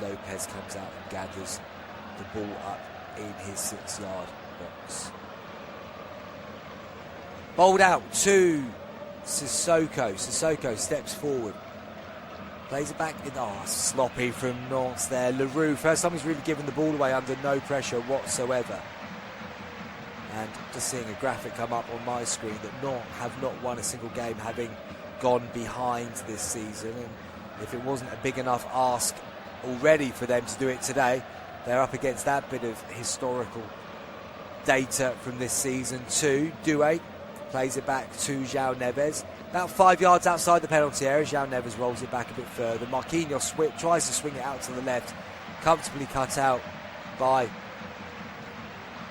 Lopez comes out and gathers the ball up in his 6-yard box. Bowled out to Sissoko. Sissoko steps forward. Plays it back in. Oh, sloppy from Nantes there. Leroux, first time he's really given the ball away under no pressure whatsoever. And just seeing a graphic come up on my screen that Nantes have not won a single game having gone behind this season. And if it wasn't a big enough ask already for them to do it today, they're up against that bit of historical data from this season too. Doué plays it back to João Neves, about 5 yards outside the penalty area. João Neves rolls it back a bit further. Marquinhos tries to swing it out to the left, comfortably cut out by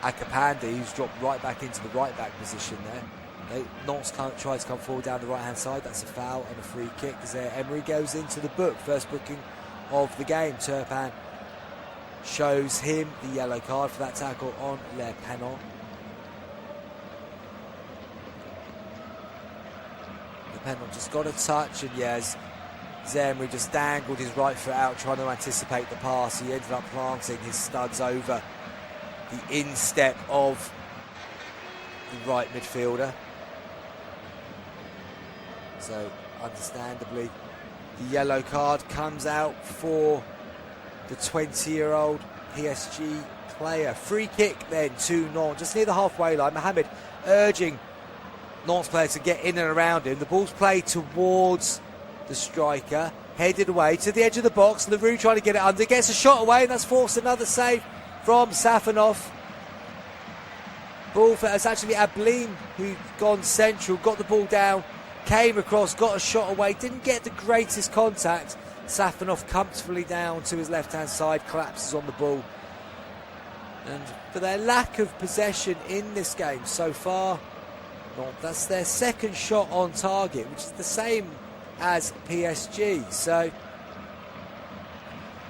Akapandi, who's dropped right back into the right back position there. Nantes tried to come forward down the right-hand side. That's a foul and a free kick as Emery goes into the book. First booking of the game. Turpin shows him the yellow card for that tackle on Le Pennon. Le Pennon just got a touch, and yes, Emery just dangled his right foot out trying to anticipate the pass. He ended up planting his studs over the instep of the right midfielder. So understandably the yellow card comes out for the 20-year-old PSG player. Free kick then to Nantes, just near the halfway line. Mohamed urging Nantes player to get in and around him. The ball's played towards the striker, headed away to the edge of the box. Leroux trying to get it under, gets a shot away, and that's forced another save from Safanov. Ball for, it's actually Ablin who'd gone central, got the ball down, came across, got a shot away, didn't get the greatest contact. Safanov comfortably down to his left-hand side, collapses on the ball. And for their lack of possession in this game so far, that's their second shot on target, which is the same as PSG. So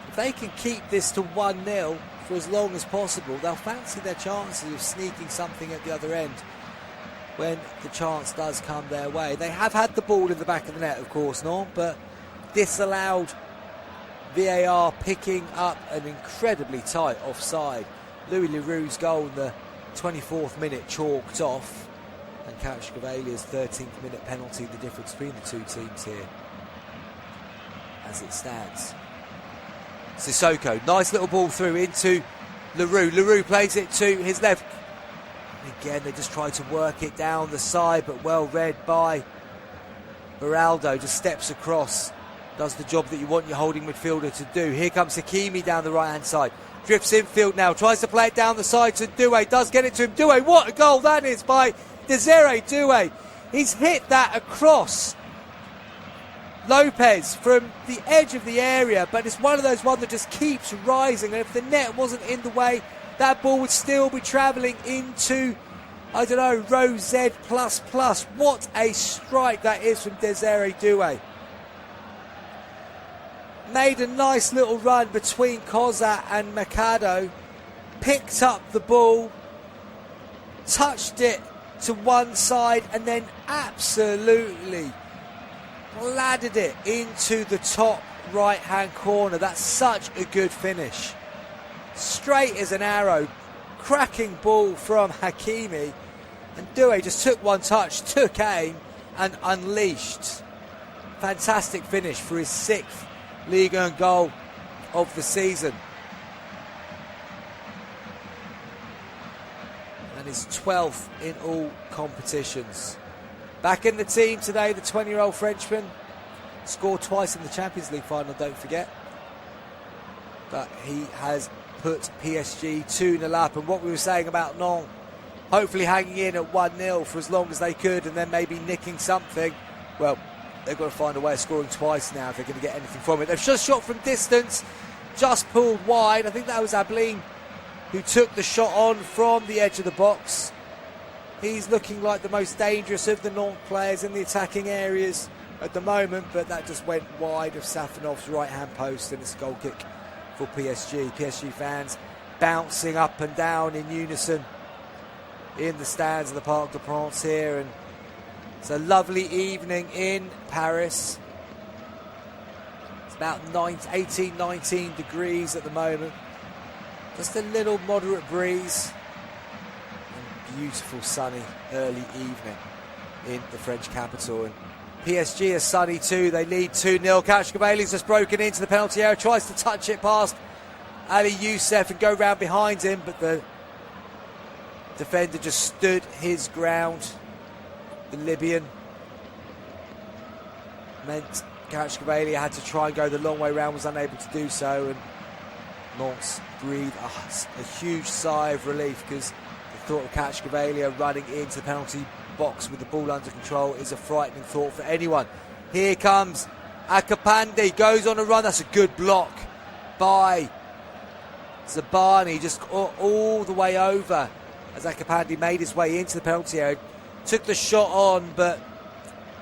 if they can keep this to 1-0 for as long as possible, they'll fancy their chances of sneaking something at the other end when the chance does come their way. They have had the ball in the back of the net, of course, but disallowed VAR picking up an incredibly tight offside. Louis Leroux's goal in the 24th minute chalked off, and Kvaratskhelia 13th minute penalty, the difference between the two teams here as it stands. Sissoko, nice little ball through into Leroux. Leroux plays it to his left. And again, they just try to work it down the side, but well read by Beraldo. Just steps across, does the job that you want your holding midfielder to do. Here comes Hakimi down the right-hand side. Drifts infield now, tries to play it down the side to Doué. Does get it to him. Doué, what a goal that is by Desiree Doué. He's hit that across Lopez from the edge of the area, but it's one of those ones that just keeps rising, and if the net wasn't in the way, that ball would still be travelling into, I don't know, row Z++. What a strike that is from Desiree Doué. Made a nice little run between Kozat and Mercado, picked up the ball, touched it to one side, and then absolutely laddered it into the top right-hand corner. That's such a good finish. Straight as an arrow, cracking ball from Hakimi, and Doué just took one touch, took aim, and unleashed. Fantastic finish for his 6th Ligue 1 goal of the season. And his 12th in all competitions. Back in the team today, the 20-year-old Frenchman scored twice in the Champions League final, don't forget. But he has put PSG 2-0 up. And what we were saying about Nantes, hopefully hanging in at 1-0 for as long as they could and then maybe nicking something. Well, they've got to find a way of scoring twice now if they're going to get anything from it. They've just shot from distance, just pulled wide. I think that was Ablin who took the shot on from the edge of the box. He's looking like the most dangerous of the Nantes players in the attacking areas at the moment, but that just went wide of Safanov's right-hand post, and it's a goal kick for PSG. PSG fans bouncing up and down in unison in the stands of the Parc des Princes here, and it's a lovely evening in Paris. It's about 18, 19 degrees at the moment. Just a little moderate breeze. And beautiful sunny early evening in the French capital. And PSG is sunny too. They lead 2-0. Kvaratskhelia just broken into the penalty area. Tries to touch it past Ali Youssef and go round behind him. But the defender just stood his ground. The Libyan meant Kvaratskhelia had to try and go the long way round, was unable to do so, and Nantes breathed a huge sigh of relief, because the thought of Kvaratskhelia running into the penalty box with the ball under control is a frightening thought for anyone. Here comes Akapandi, goes on a run. That's a good block by Zabani, just all the way over as Akapandi made his way into the penalty area. Took the shot on, but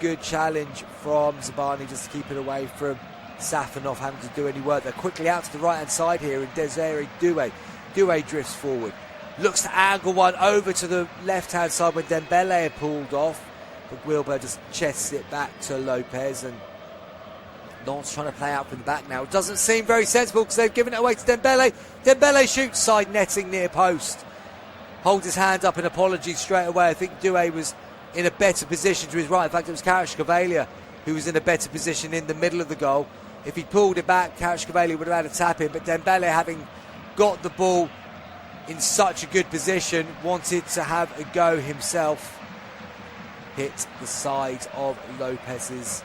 good challenge from Zabani just to keep it away from Safanov having to do any work. They're quickly out to the right-hand side here, and Desiree Doué. Doué drifts forward. Looks to angle one over to the left-hand side when Dembele had pulled off. But Guilbert just chests it back to Lopez, and Nantes trying to play out from the back now. It doesn't seem very sensible because they've given it away to Dembele. Dembele shoots side netting near post. Holds his hand up in apology straight away. I think Doué was in a better position to his right. In fact, it was Kvaratskhelia who was in a better position in the middle of the goal. If he pulled it back, Kvaratskhelia would have had a tap in, but Dembele, having got the ball in such a good position, wanted to have a go himself. Hit the side of Lopez's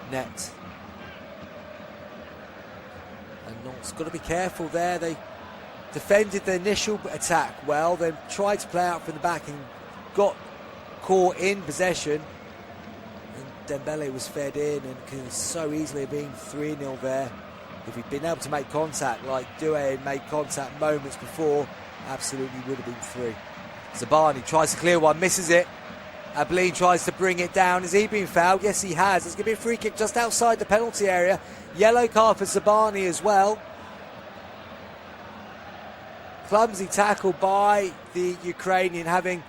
net. And Nantes got to be careful there. They defended the initial attack well, then tried to play out from the back and got caught in possession. And Dembele was fed in and could so easily have been 3-0 there. If he'd been able to make contact like Doué had made contact moments before, absolutely would have been 3. Zabani tries to clear one, misses it. Ablin tries to bring it down. Has he been fouled? Yes, he has. There's going to be a free kick just outside the penalty area. Yellow card for Zabani as well. Clumsy tackle by the Ukrainian, having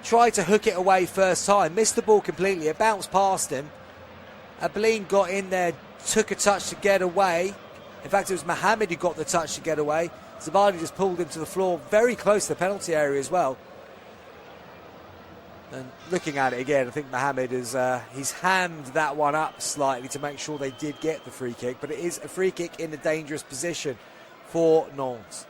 tried to hook it away first time. Missed the ball completely. It bounced past him. Ablin got in there, took a touch to get away. In fact, it was Mohamed who got the touch to get away. Zabani just pulled him to the floor, very close to the penalty area as well. And looking at it again, I think Mohamed has he's hammed that one up slightly to make sure they did get the free kick. But it is a free kick in a dangerous position for Nantes.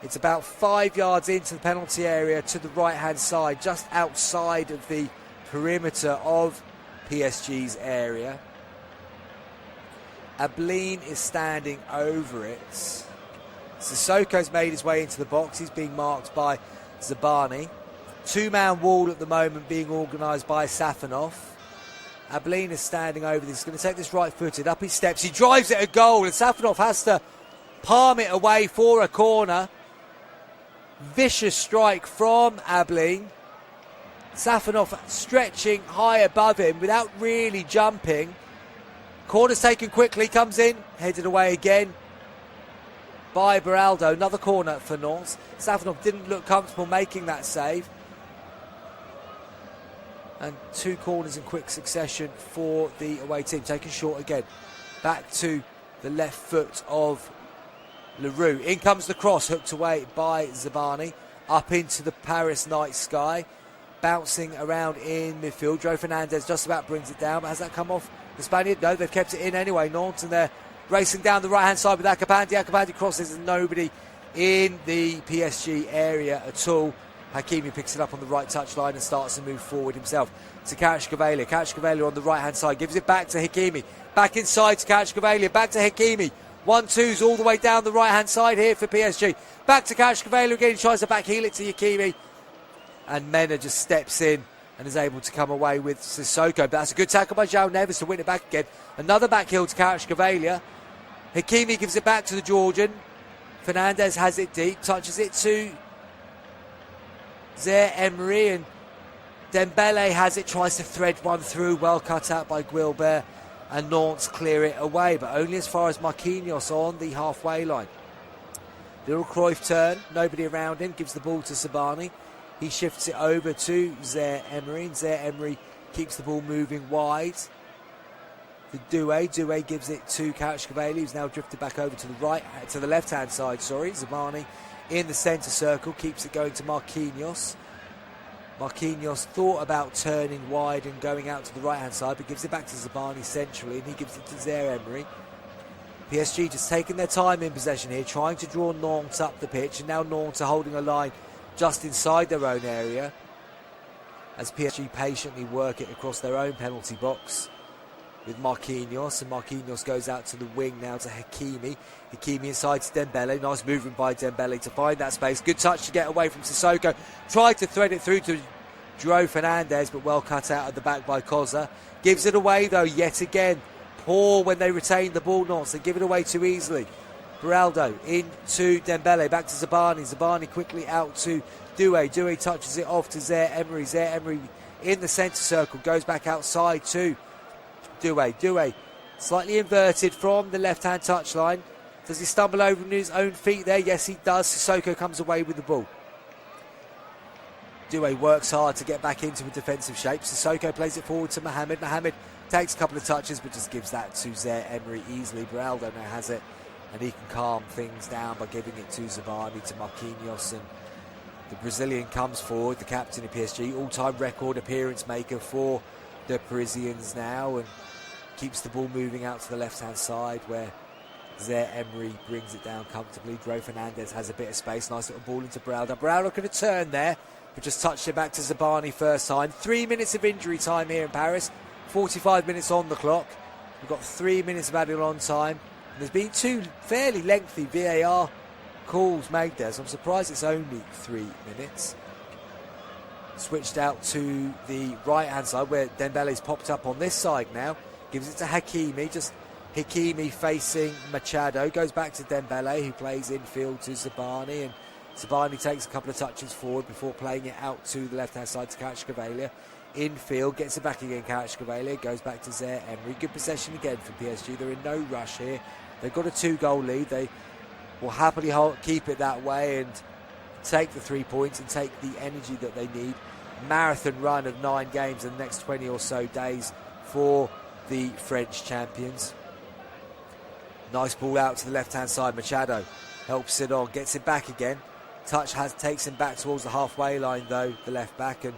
It's about 5 yards into the penalty area to the right-hand side, just outside of the perimeter of PSG's area. Ablin is standing over it. Sissoko's made his way into the box. He's being marked by Zabani. 2-man wall at the moment being organised by Safanov. Ablin is standing over this. He's going to take this right-footed. Up he steps. He drives it a goal, and Safanov has to palm it away for a corner. Vicious strike from Ablin. Safanov stretching high above him without really jumping. Corner's taken quickly, comes in, headed away again by Beraldo. Another corner for Nantes. Safanov didn't look comfortable making that save. And 2 corners in quick succession for the away team. Taken short again. Back to the left foot of Leroux. In comes the cross, hooked away by Zabani. Up into the Paris night sky. Bouncing around in midfield. Joe Fernandez just about brings it down. But has that come off the Spaniard? No, they've kept it in anyway. Nantes, and they're racing down the right-hand side with Akapandi. Akapandi crosses. There's nobody in the PSG area at all. Hakimi picks it up on the right touchline and starts to move forward himself to Kvaratskhelia. Kvaratskhelia on the right-hand side. Gives it back to Hakimi. Back inside to Kvaratskhelia. Back to Hakimi. 1-2s all the way down the right-hand side here for PSG. Back to Kvaratskhelia again. He tries to back heel it to Hakimi. And Mena just steps in and is able to come away with Sissoko. But that's a good tackle by João Neves to win it back again. Another back heel to Kvaratskhelia. Hakimi gives it back to the Georgian. Fernandez has it deep. Touches it to Zaire Emery, and Dembele has it, tries to thread one through, well cut out by Guilbert, and Nantes clear it away, but only as far as Marquinhos on the halfway line. Little Cruyff turn, nobody around him, gives the ball to Sabani. He shifts it over to Zaire Emery, and Zaire Emery keeps the ball moving wide. The Doué gives it to Kvaratskhelia, who's now drifted back over to the left-hand side, Zabani in the centre circle, keeps it going to Marquinhos. Marquinhos thought about turning wide and going out to the right-hand side, but gives it back to Zabani centrally, and he gives it to Zaire Emery. PSG just taking their time in possession here, trying to draw Nantes up the pitch, and now Nantes are holding a line just inside their own area as PSG patiently work it across their own penalty box with Marquinhos, and Marquinhos goes out to the wing now to Hakimi. Hakimi inside to Dembele. Nice movement by Dembele to find that space. Good touch to get away from Sissoko. Tried to thread it through to João Fernandez, but well cut out at the back by Koza. Gives it away though yet again. Poor when they retain the ball, Nantes. They give it away too easily. Beraldo into Dembele, back to Zabani. Zabani quickly out to Doué. Doué touches it off to Zaire Emery. Zaire Emery in the centre circle, goes back outside to Doué. Doué slightly inverted from the left-hand touchline. Does he stumble over his own feet there? Yes, he does. Sissoko comes away with the ball. Doué works hard to get back into a defensive shape. Sissoko plays it forward to Mohamed. Mohamed takes a couple of touches but just gives that to Zaire Emery easily. Beraldo now has it, and he can calm things down by giving it to Zabani, to Marquinhos, and the Brazilian comes forward, the captain of PSG, all-time record appearance maker for the Parisians now, and keeps the ball moving out to the left-hand side where Zaire Emery brings it down comfortably. Dro Fernandez has a bit of space, nice little ball into Beraldo. Beraldo could have turned there, but just touched it back to Zabani first time. 3 minutes of injury time here in Paris, 45 minutes on the clock. We've got 3 minutes of added on time. There's been 2 fairly lengthy VAR calls made there, so I'm surprised it's only 3 minutes. Switched out to the right-hand side where Dembele's popped up on this side now. Gives it to Hakimi, just Hakimi facing Machado. Goes back to Dembele, who plays infield to Zabani, and Zabani takes a couple of touches forward before playing it out to the left-hand side to Kvaratskhelia. Infield, gets it back again, Kvaratskhelia, goes back to Zaire Emery. Good possession again for PSG. They're in no rush here. They've got a 2-goal lead. They will happily keep it that way and take the 3 points and take the energy that they need. Marathon run of 9 games in the next 20 or so days for the French champions. Nice ball out to the left-hand side. Machado helps it on, gets it back again. Takes him back towards the halfway line, though, the left-back, and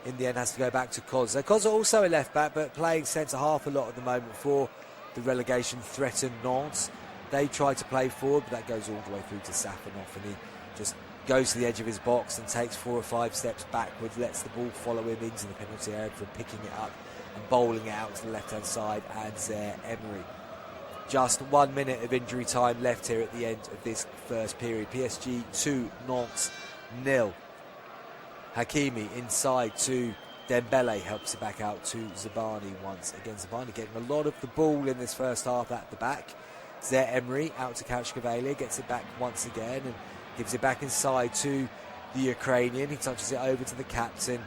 in the end has to go back to Koz. So Koz also a left-back, but playing centre-half a lot at the moment for the relegation-threatened Nantes. They try to play forward, but that goes all the way through to Safanov, and he just goes to the edge of his box and takes 4 or 5 steps backwards, lets the ball follow him into the penalty area for picking it up and bowling it out to the left-hand side, and Zaire Emery. Just 1 minute of injury time left here at the end of this first period. PSG 2, Nantes 0. Hakimi inside to Dembele, helps it back out to Zabani once again. Zabani getting a lot of the ball in this first half at the back. Zaire Emery out to Kvaratskhelia, gets it back once again and gives it back inside to the Ukrainian. He touches it over to the captain,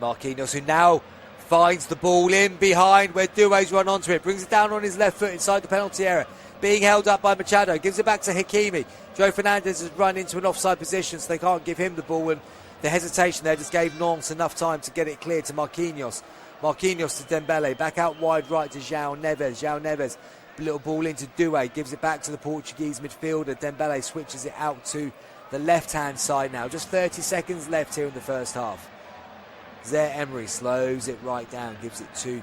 Marquinhos, who now finds the ball in behind where Doué's run onto it. Brings it down on his left foot inside the penalty area. Being held up by Machado. Gives it back to Hakimi. Dro Fernandez has run into an offside position, so they can't give him the ball. And the hesitation there just gave Nantes enough time to get it cleared to Marquinhos. Marquinhos to Dembele. Back out wide right to João Neves. João Neves, little ball into Doué. Gives it back to the Portuguese midfielder. Dembele switches it out to the left-hand side now. Just 30 seconds left here in the first half. Zaire Emery slows it right down, gives it to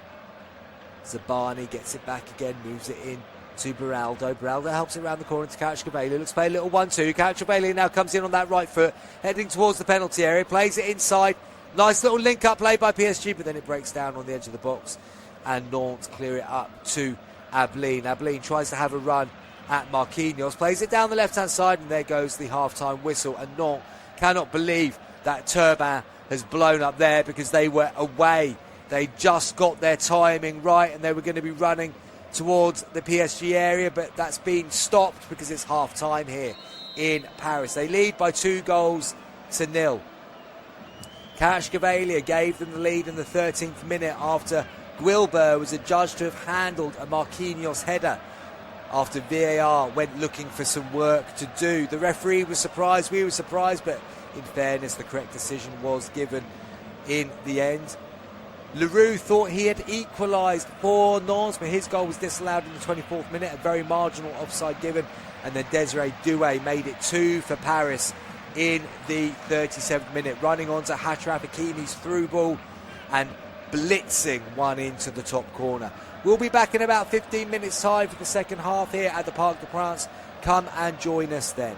Zabani, gets it back again, moves it in to Beraldo. Beraldo helps it around the corner to Kvaratskhelia. Looks to play a little 1-2. Kvaratskhelia now comes in on that right foot, heading towards the penalty area, plays it inside. Nice little link-up play by PSG, but then it breaks down on the edge of the box, and Nantes clear it up to Ablin. Ablin tries to have a run at Marquinhos, plays it down the left-hand side, and there goes the half-time whistle, and Nantes cannot believe that Turbin has blown up there because they were away. They just got their timing right and they were going to be running towards the PSG area, but that's been stopped because it's half-time here in Paris. They lead by 2-0. Kvaratskhelia gave them the lead in the 13th minute after Guilbert was adjudged to have handled a Marquinhos header after VAR went looking for some work to do. The referee was surprised, we were surprised, but in fairness, the correct decision was given in the end. Leroux thought he had equalised for Nantes, but his goal was disallowed in the 24th minute, a very marginal offside given, and then Desiré Doué made it 2 for Paris in the 37th minute, running on to Achraf Hakimi's through ball and blitzing one into the top corner. We'll be back in about 15 minutes time for the second half here at the Parc des Princes. Come and join us then.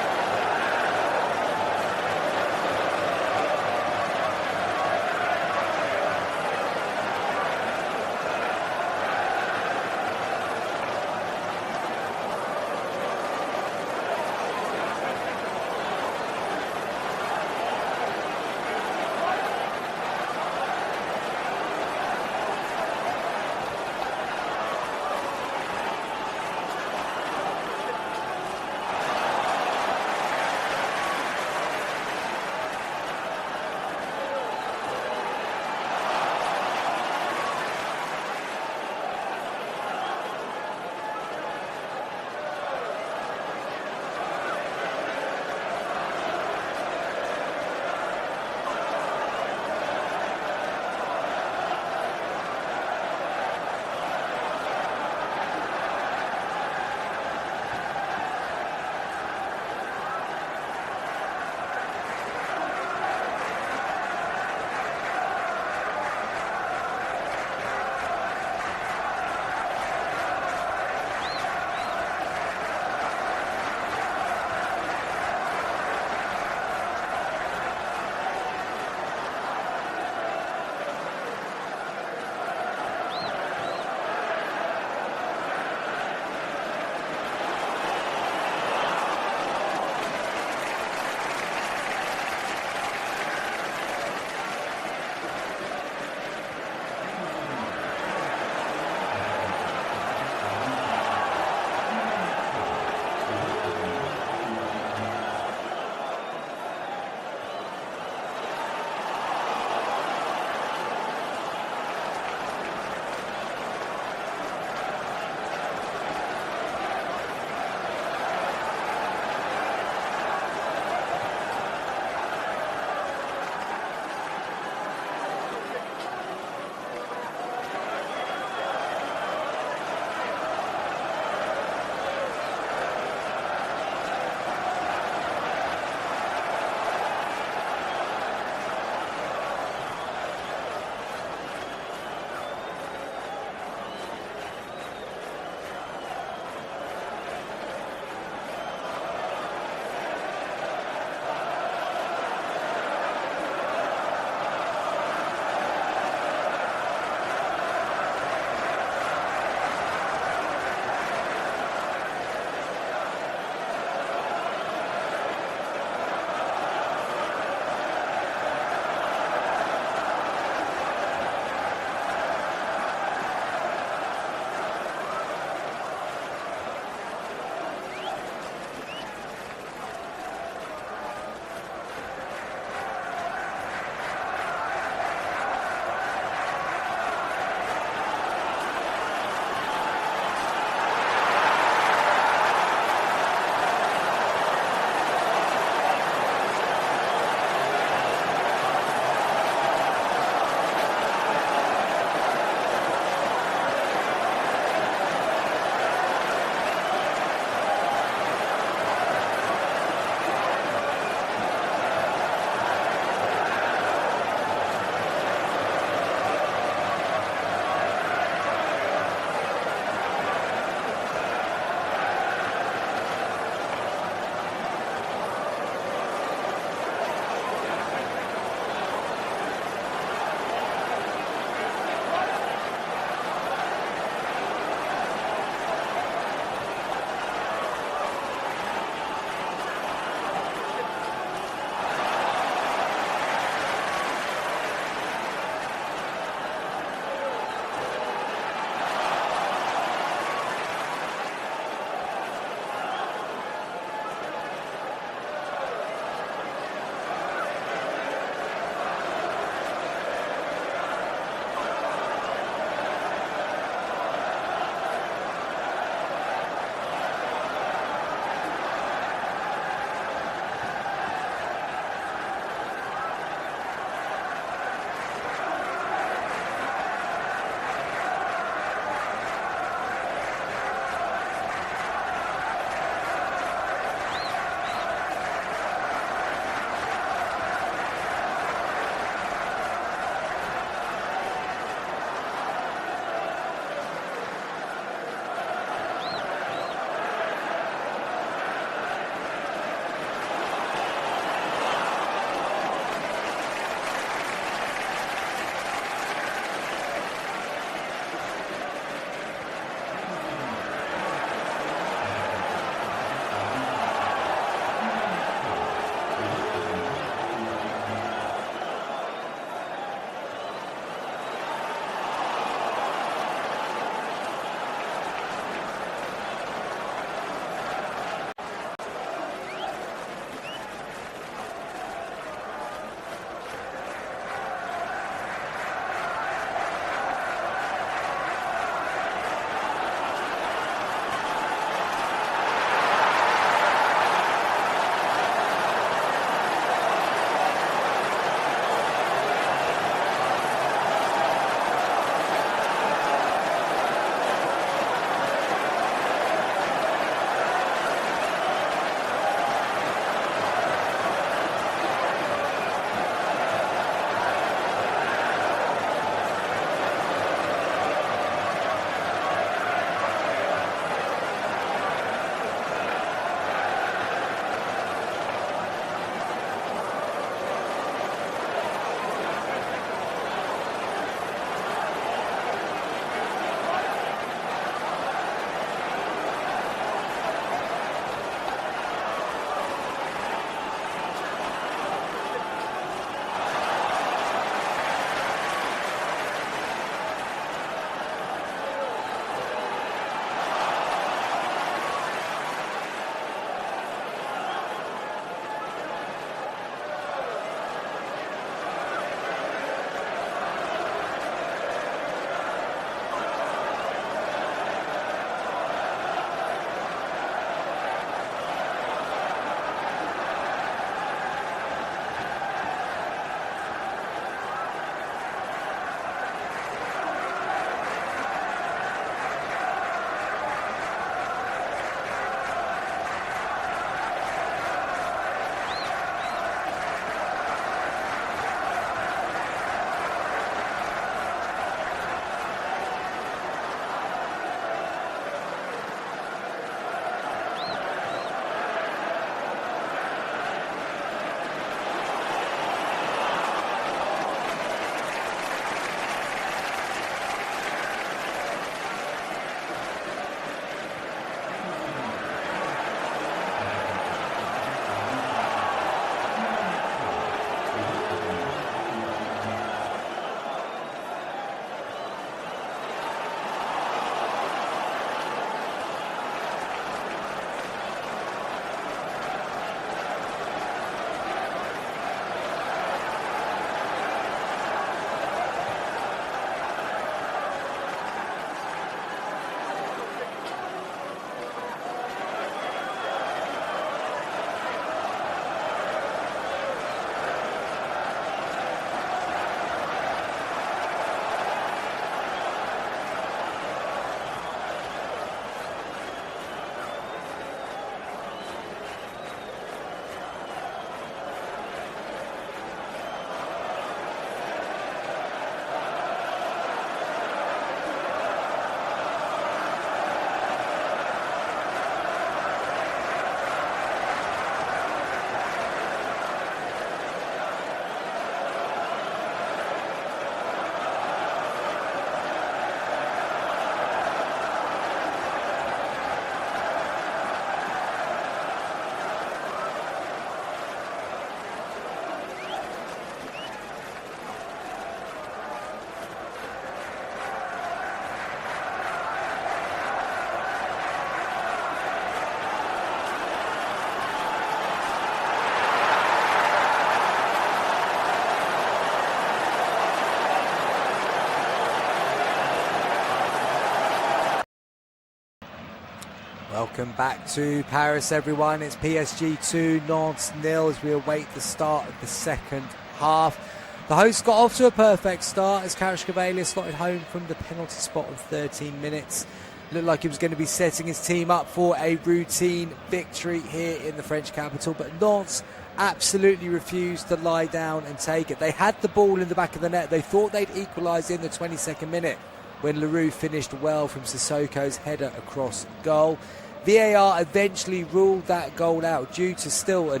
Welcome back to Paris, everyone. It's PSG 2, Nantes 0 as we await the start of the second half. The hosts got off to a perfect start as Kvaratskhelia slotted home from the penalty spot in 13 minutes. Looked like he was going to be setting his team up for a routine victory here in the French capital, but Nantes absolutely refused to lie down and take it. They had the ball in the back of the net. They thought they'd equalise in the 22nd minute when Leroux finished well from Sissoko's header across goal. VAR eventually ruled that goal out due to still a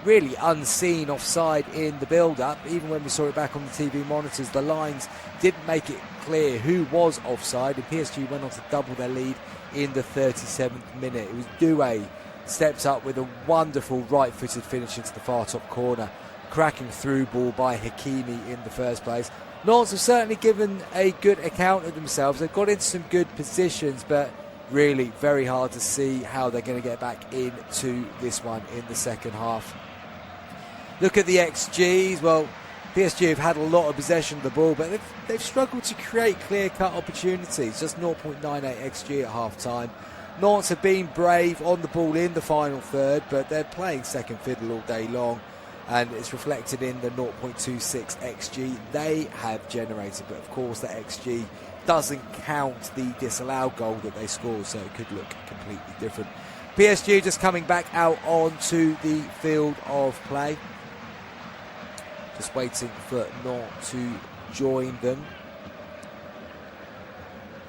really unseen offside in the build-up. Even when we saw it back on the TV monitors, the lines didn't make it clear who was offside, and PSG went on to double their lead in the 37th minute. It was Doué steps up with a wonderful right-footed finish into the far top corner, cracking through ball by Hakimi in the first place. Nantes have certainly given a good account of themselves. They've got into some good positions, but really very hard to see how they're going to get back into this one in the second half. Look at the XGs. Well, PSG have had a lot of possession of the ball, but they've struggled to create clear-cut opportunities. Just 0.98 XG at half-time. Nantes have been brave on the ball in the final third, but they're playing second fiddle all day long, and it's reflected in the 0.26 XG they have generated. But of course, the XG doesn't count the disallowed goal that they scored, so it could look completely different. PSG just coming back out onto the field of play, just waiting for Nantes to join them.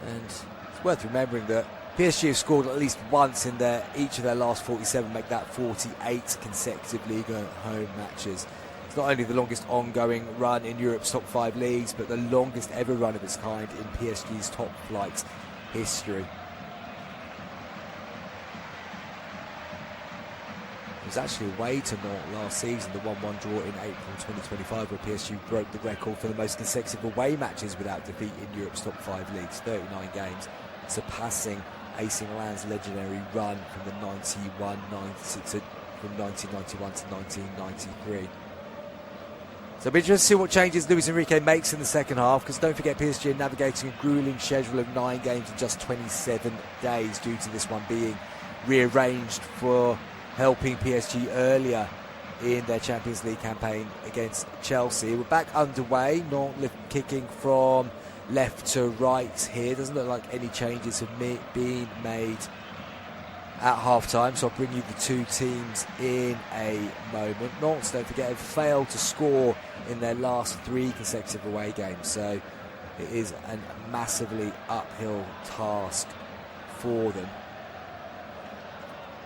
And it's worth remembering that PSG have scored at least once in each of their last 47, make that 48 consecutive Ligue home matches. It's not only the longest ongoing run in Europe's top 5 leagues, but the longest ever run of its kind in PSG's top flight history. It was actually away to Nantes last season, the 1-1 draw in April 2025, where PSG broke the record for the most consecutive away matches without defeat in Europe's top 5 leagues, 39 games, surpassing AC Milan's legendary run from 1991 to 1993. So it'll be interesting to see what changes Luis Enrique makes in the second half, because don't forget PSG are navigating a gruelling schedule of 9 games in just 27 days due to this one being rearranged for helping PSG earlier in their Champions League campaign against Chelsea. We're back underway, Nantes kicking from left to right here. Doesn't look like any changes have been made at half-time, so I'll bring you the two teams in a moment. Nantes, don't forget, have failed to score in their last 3 consecutive away games, so it is a massively uphill task for them.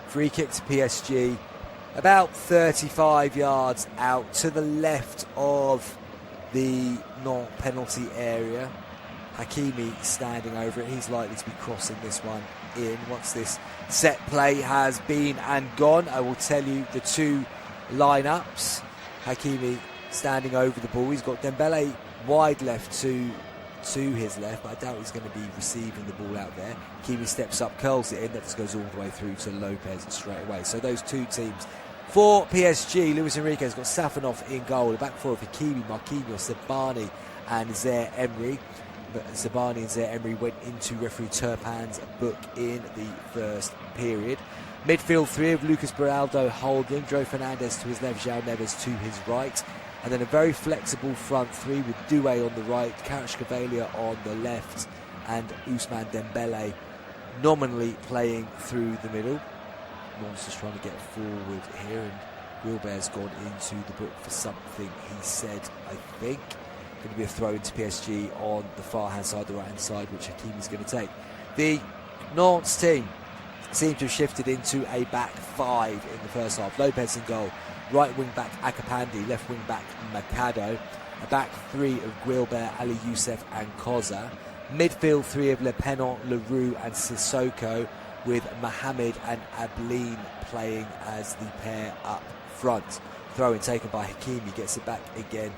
Free kick to PSG, about 35 yards out to the left of the Nantes penalty area. Hakimi standing over it. He's likely to be crossing this one in. Once this set play has been and gone, I will tell you the two lineups. Hakimi standing over the ball. He's got Dembele wide left to his left, but I doubt he's going to be receiving the ball out there. Hakimi steps up, curls it in. That just goes all the way through to Lopez straight away. So those two teams. For PSG, Luis Enrique's got Safanov in goal. The back four of Hakimi, Marquinhos, Zabani and Zaire Emery. But Zabani and Zaire Emery went into referee Turpin's book in the first period. Midfield 3 of Lucas Beraldo holding, Joe Fernandes to his left, João Neves to his right. And then a very flexible front 3 with Doué on the right, Kvaratskhelia on the left, and Ousmane Dembele nominally playing through the middle. Nantes just trying to get forward here, and Wilbert's gone into the book for something he said, I think. Going to be a throw into PSG on the far hand side, the right hand side, which Hakimi's going to take. The Nantes team seem to have shifted into a back 5 in the first half. Lopez in goal, right wing back Akapandi, left wing back Mercado, a back 3 of Guilbert, Ali Youssef and Koza, midfield 3 of Le Pennon, Leroux and Sissoko, with Mohamed and Ablin playing as the pair up front. Throw in taken by Hakimi, gets it back again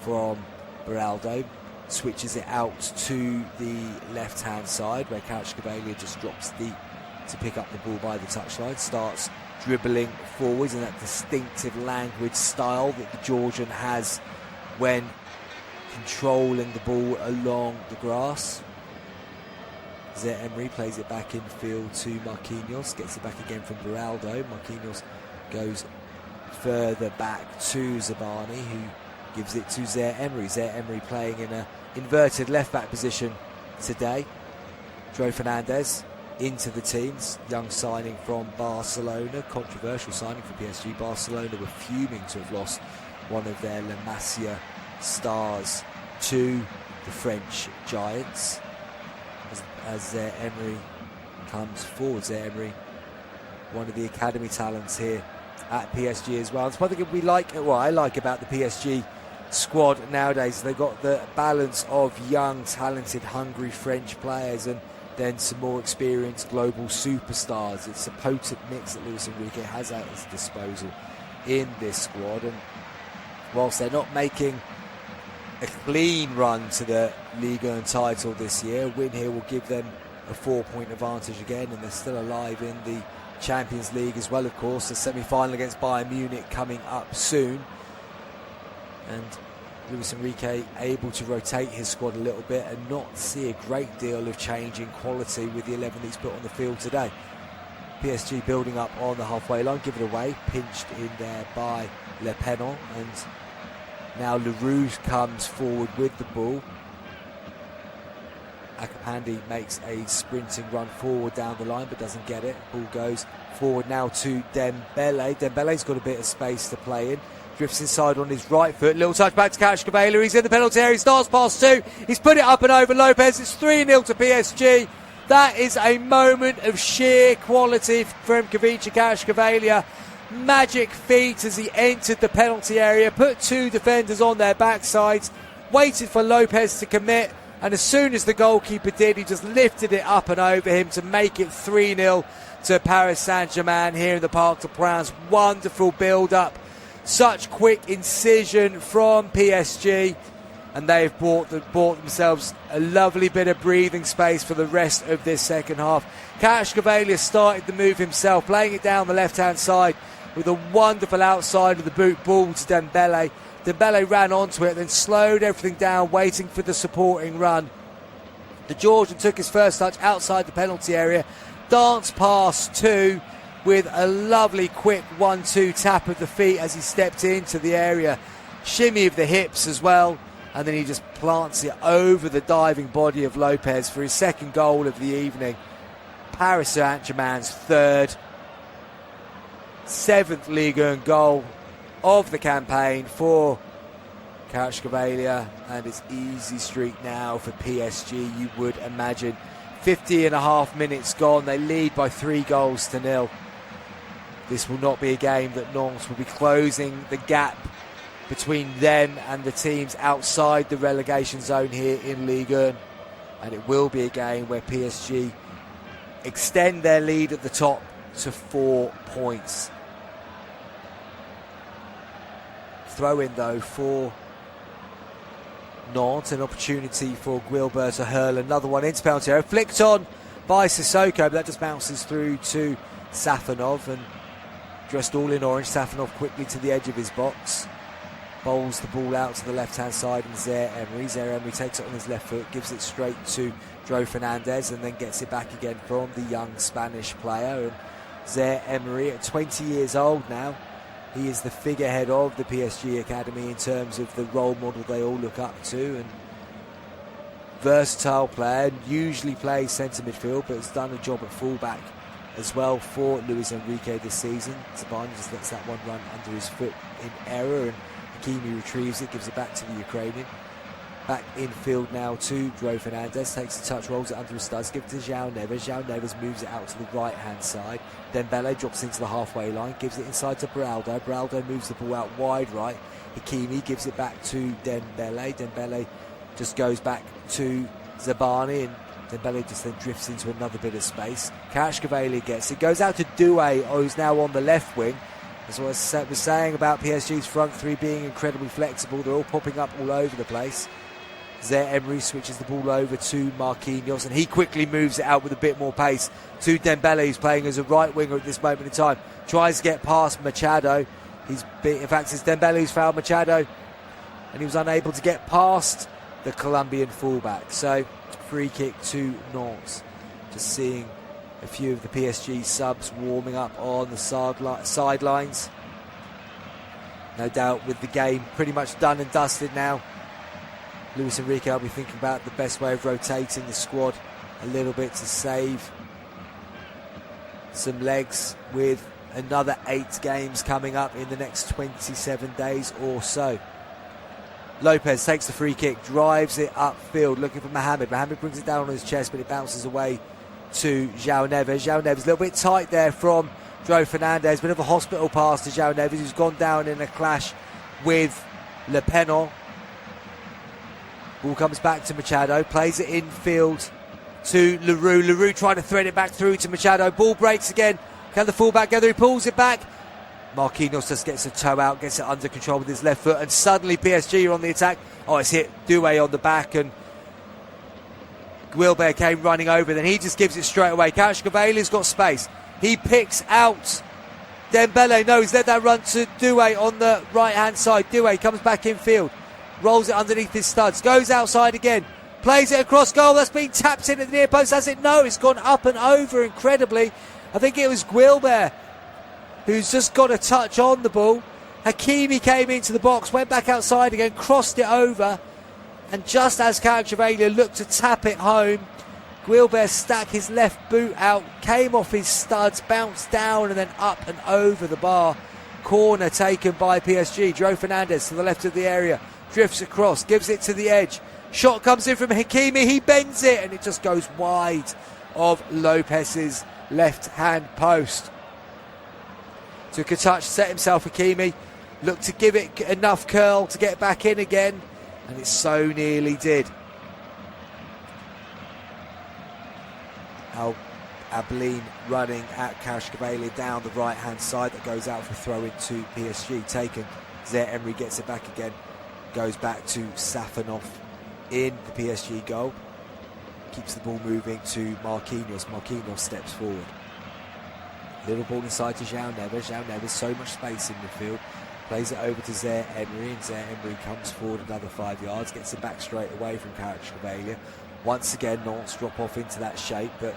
from Beraldo, switches it out to the left-hand side where Kvaratskhelia just drops deep to pick up the ball by the touchline, starts dribbling forwards in that distinctive language style that the Georgian has when controlling the ball along the grass. Zaire Emery plays it back in field to Marquinhos, gets it back again from Beraldo. Marquinhos goes further back to Zabani, who gives it to Zaire Emery. Zaire Emery playing in an inverted left-back position today. João Fernandes into the teams, young signing from Barcelona, controversial signing for PSG. Barcelona were fuming to have lost one of their La Masia stars to the French Giants. As Zaire Emery comes forward, Zaire Emery, one of the academy talents here at PSG as well. It's one thing I like about the PSG squad nowadays. They've got the balance of young, talented, hungry French players and then some more experienced global superstars. It's a potent mix that Luis Enrique has at his disposal in this squad. And whilst they're not making a clean run to the Ligue title this year, a win here will give them a 4-point advantage again, and they're still alive in the Champions League as well, of course. The semi-final against Bayern Munich coming up soon. And Luis Enrique able to rotate his squad a little bit and not see a great deal of change in quality with the 11 he's put on the field today. PSG building up on the halfway line, give it away, pinched in there by Le Pennon, and now Leroux comes forward with the ball. Akapandi makes a sprinting run forward down the line but doesn't get it. Ball goes forward now to Dembele. Dembele's got a bit of space to play in. Drifts inside on his right foot. Little touch back to Kvaratskhelia. He's in the penalty area. He starts past two. He's put it up and over Lopez. It's 3-0 to PSG. That is a moment of sheer quality from Kvaratskhelia. Magic feet as he entered the penalty area. Put two defenders on their backsides. Waited for Lopez to commit. And as soon as the goalkeeper did, he just lifted it up and over him to make it 3-0 to Paris Saint Germain here in the Parc des Princes. Wonderful build-up. Such quick incision from PSG, and they've bought themselves a lovely bit of breathing space for the rest of this second half. Kvaratskhelia started the move himself, playing it down the left-hand side with a wonderful outside of the boot ball to Dembele. Dembele ran onto it, then slowed everything down, waiting for the supporting run. The Georgian took his first touch outside the penalty area, danced past two, with a lovely quick 1-2 tap of the feet as he stepped into the area. Shimmy of the hips as well. And then he just plants it over the diving body of Lopez for his second goal of the evening. Paris Saint-Germain's third, 7th Ligue 1 goal of the campaign for Kvaratskhelia. And it's easy streak now for PSG, you would imagine. 50.5 minutes gone. They lead by 3-0. This will not be a game that Nantes will be closing the gap between them and the teams outside the relegation zone here in Ligue 1. And it will be a game where PSG extend their lead at the top to 4 points. Throw in though for Nantes, an opportunity for Guilbert to hurl another one into penalty area. Flicked on by Sissoko, but that just bounces through to Safonov, and dressed all in orange, Safonov quickly to the edge of his box, bowls the ball out to the left-hand side, and Zaire Emery takes it on his left foot, gives it straight to João Fernandes, and then gets it back again from the young Spanish player. And Zaire Emery, at 20 years old now, he is the figurehead of the PSG Academy in terms of the role model they all look up to, and versatile player, usually plays centre midfield, but has done a job at fullback as well for Luis Enrique this season. Zabani just lets that one run under his foot in error, and Hakimi retrieves it, gives it back to the Ukrainian. Back in field now to João Fernandes, takes a touch, rolls it under his studs, gives it to João Neves. João Neves moves it out to the right-hand side. Dembele drops into the halfway line, gives it inside to Beraldo. Beraldo moves the ball out wide right. Hakimi gives it back to Dembele. Dembele just goes back to Zabani, and Dembele just then drifts into another bit of space. Kvaratskhelia gets it, goes out to Doué, who's now on the left wing. As I was saying about PSG's front three being incredibly flexible, they're all popping up all over the place. Zaire Emery switches the ball over to Marquinhos, and he quickly moves it out with a bit more pace to Dembele, who's playing as a right winger at this moment in time. Tries to get past Machado. In fact, it's Dembele who's fouled Machado, and he was unable to get past the Colombian fullback. So, free kick to Nantes. Just seeing a few of the PSG subs warming up on the sidelines. No doubt with the game pretty much done and dusted now, Luis Enrique will be thinking about the best way of rotating the squad a little bit to save some legs with another 8 games coming up in the next 27 days or so. Lopez takes the free kick, drives it upfield, looking for Mohamed. Mohamed brings it down on his chest, but it bounces away to João Neves. João Neves a little bit tight there from João Fernandes. Bit of a hospital pass to João Neves, who's gone down in a clash with Le Pen. Ball comes back to Machado, plays it infield to Leroux. Leroux trying to thread it back through to Machado. Ball breaks again. Can the fullback gather? He pulls it back. Marquinhos just gets a toe out, gets it under control with his left foot, and suddenly PSG are on the attack. Oh, it's hit Doué on the back, and Guilbert came running over. Then he just gives it straight away. Kvaratskhelia got space. He picks out Dembele. No, he's let that run to Doué on the right-hand side. Doué comes back infield, rolls it underneath his studs, goes outside again, plays it across goal. That's been tapped in at the near post, has it? No, it's gone up and over incredibly. I think it was Guilbert who's just got a touch on the ball. Hakimi came into the box, went back outside again, crossed it over, and just as Kvaratskhelia looked to tap it home, Guilbert stuck his left boot out, came off his studs, bounced down and then up and over the bar. Corner taken by PSG. João Fernandes to the left of the area, drifts across, gives it to the edge. Shot comes in from Hakimi, he bends it and it just goes wide of Lopez's left-hand post. Took a touch, set himself Hakimi, looked to give it enough curl to get back in again, and it so nearly did. Ablin running at Kvaratskhelia down the right-hand side, that goes out for throw into PSG. Taken, Zaire Emery gets it back again, goes back to Safonov in the PSG goal. Keeps the ball moving to Marquinhos. Marquinhos steps forward. Little ball inside to João Neves. João Neves, so much space in midfield. Plays it over to Zaire Emery, and Zaire Emery comes forward another 5 yards, gets it back straight away from Kvaratskhelia. Once again, Nantes drop off into that shape, but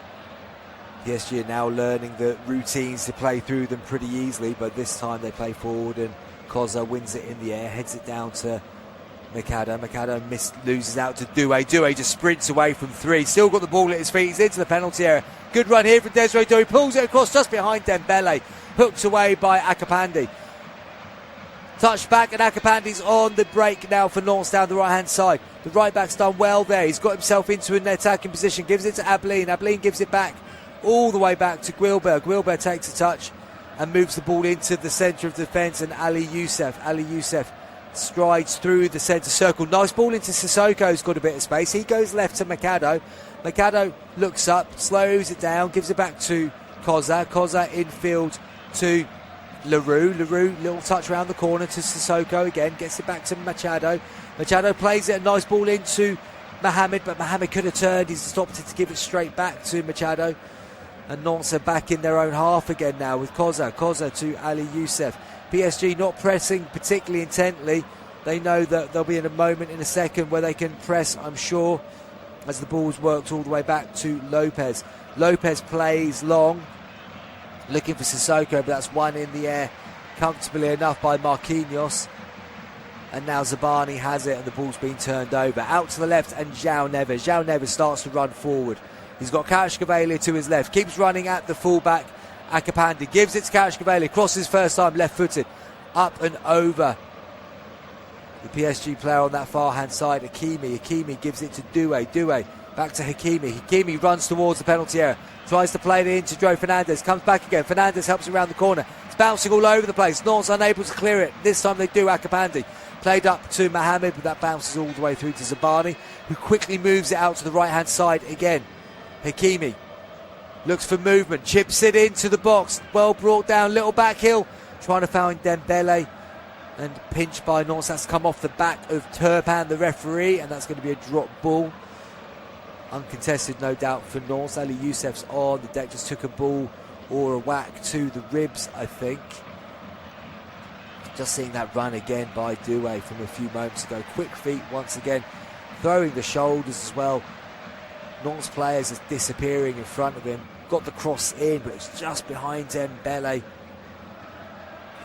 PSG are now learning the routines to play through them pretty easily, but this time they play forward and Koza wins it in the air, heads it down to Mikado. Mikado loses out to Doué. Doué just sprints away from 3. Still got the ball at his feet. He's into the penalty area. Good run here from Desiree Doué. Pulls it across just behind Dembele. Hooked away by Akapandi. Touch back and Akapandi's on the break now for Nantes down the right-hand side. The right-back's done well there. He's got himself into an attacking position. Gives it to Ablin. Ablin gives it back all the way back to Guilbert. Guilbert takes a touch and moves the ball into the centre of defence, and Ali Youssef strides through the centre circle. Nice ball into Sissoko, who's got a bit of space. He goes left to Mikado. Mikado looks up, slows it down, gives it back to Koza. Koza infield to Leroux. Leroux, little touch around the corner to Sissoko again, gets it back to Machado. Machado plays it, a nice ball into Mohamed, but Mohamed could have turned. He's stopped it to give it straight back to Machado. And Nantes are back in their own half again now with Koza. Koza to Ali Youssef. PSG not pressing particularly intently. They know that they'll be in a moment in a second where they can press, I'm sure, as the ball's worked all the way back to Lopez. Lopez plays long, looking for Sissoko, but that's one in the air comfortably enough by Marquinhos. And now Zabani has it and the ball's been turned over. Out to the left and João Neves. João Neves starts to run forward. He's got Kvaratskhelia to his left. Keeps running at the fullback. Akapandi gives it to Kvaratskhelia. Crosses first time, left-footed. Up and over the PSG player on that far-hand side, Hakimi. Hakimi gives it to Doué. Doué back to Hakimi. Hakimi runs towards the penalty area. Tries to play it into João Fernandes. Comes back again. Fernandes helps around the corner. It's bouncing all over the place. Nantes unable to clear it. This time they do. Akapandi played up to Mohamed, but that bounces all the way through to Zabani, who quickly moves it out to the right-hand side again. Hakimi looks for movement, chips it into the box, well brought down, little back heel, trying to foul in Dembele, and pinched by Nantes. That's come off the back of Turpin, the referee, and that's going to be a drop ball. Uncontested, no doubt, for Nantes. Ali Youssef's on the deck, just took a ball or a whack to the ribs, I think. Just seeing that run again by Doué from a few moments ago. Quick feet once again, throwing the shoulders as well. Nantes players is disappearing in front of him. Got the cross in, but it's just behind Dembele,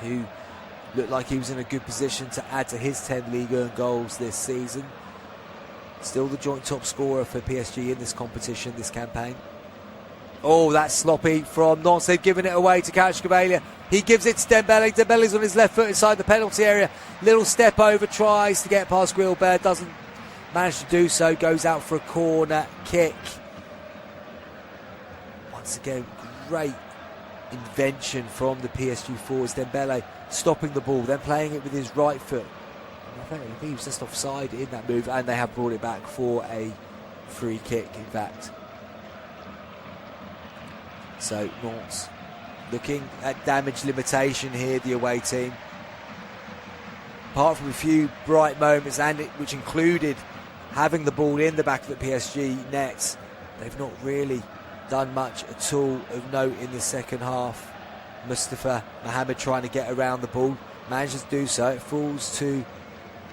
who looked like he was in a good position to add to his 10 Ligue goals this season. Still the joint top scorer for PSG in this competition, this campaign. Oh, that's sloppy from Nantes. They've given it away to Kvaratskhelia. He gives it to Dembele. Dembele's on his left foot inside the penalty area. Little step over, tries to get past Guilbert. Doesn't manage to do so. Goes out for a corner kick. Once again, great invention from the PSG forwards. Dembele stopping the ball, then playing it with his right foot. I think he was just offside in that move, and they have brought it back for a free kick, in fact. So Nantes looking at damage limitation here, the away team. Apart from a few bright moments, which included having the ball in the back of the PSG net, they've not really done much at all of note in the second half. Mustafa Mohamed trying to get around the ball, manages to do so. It falls to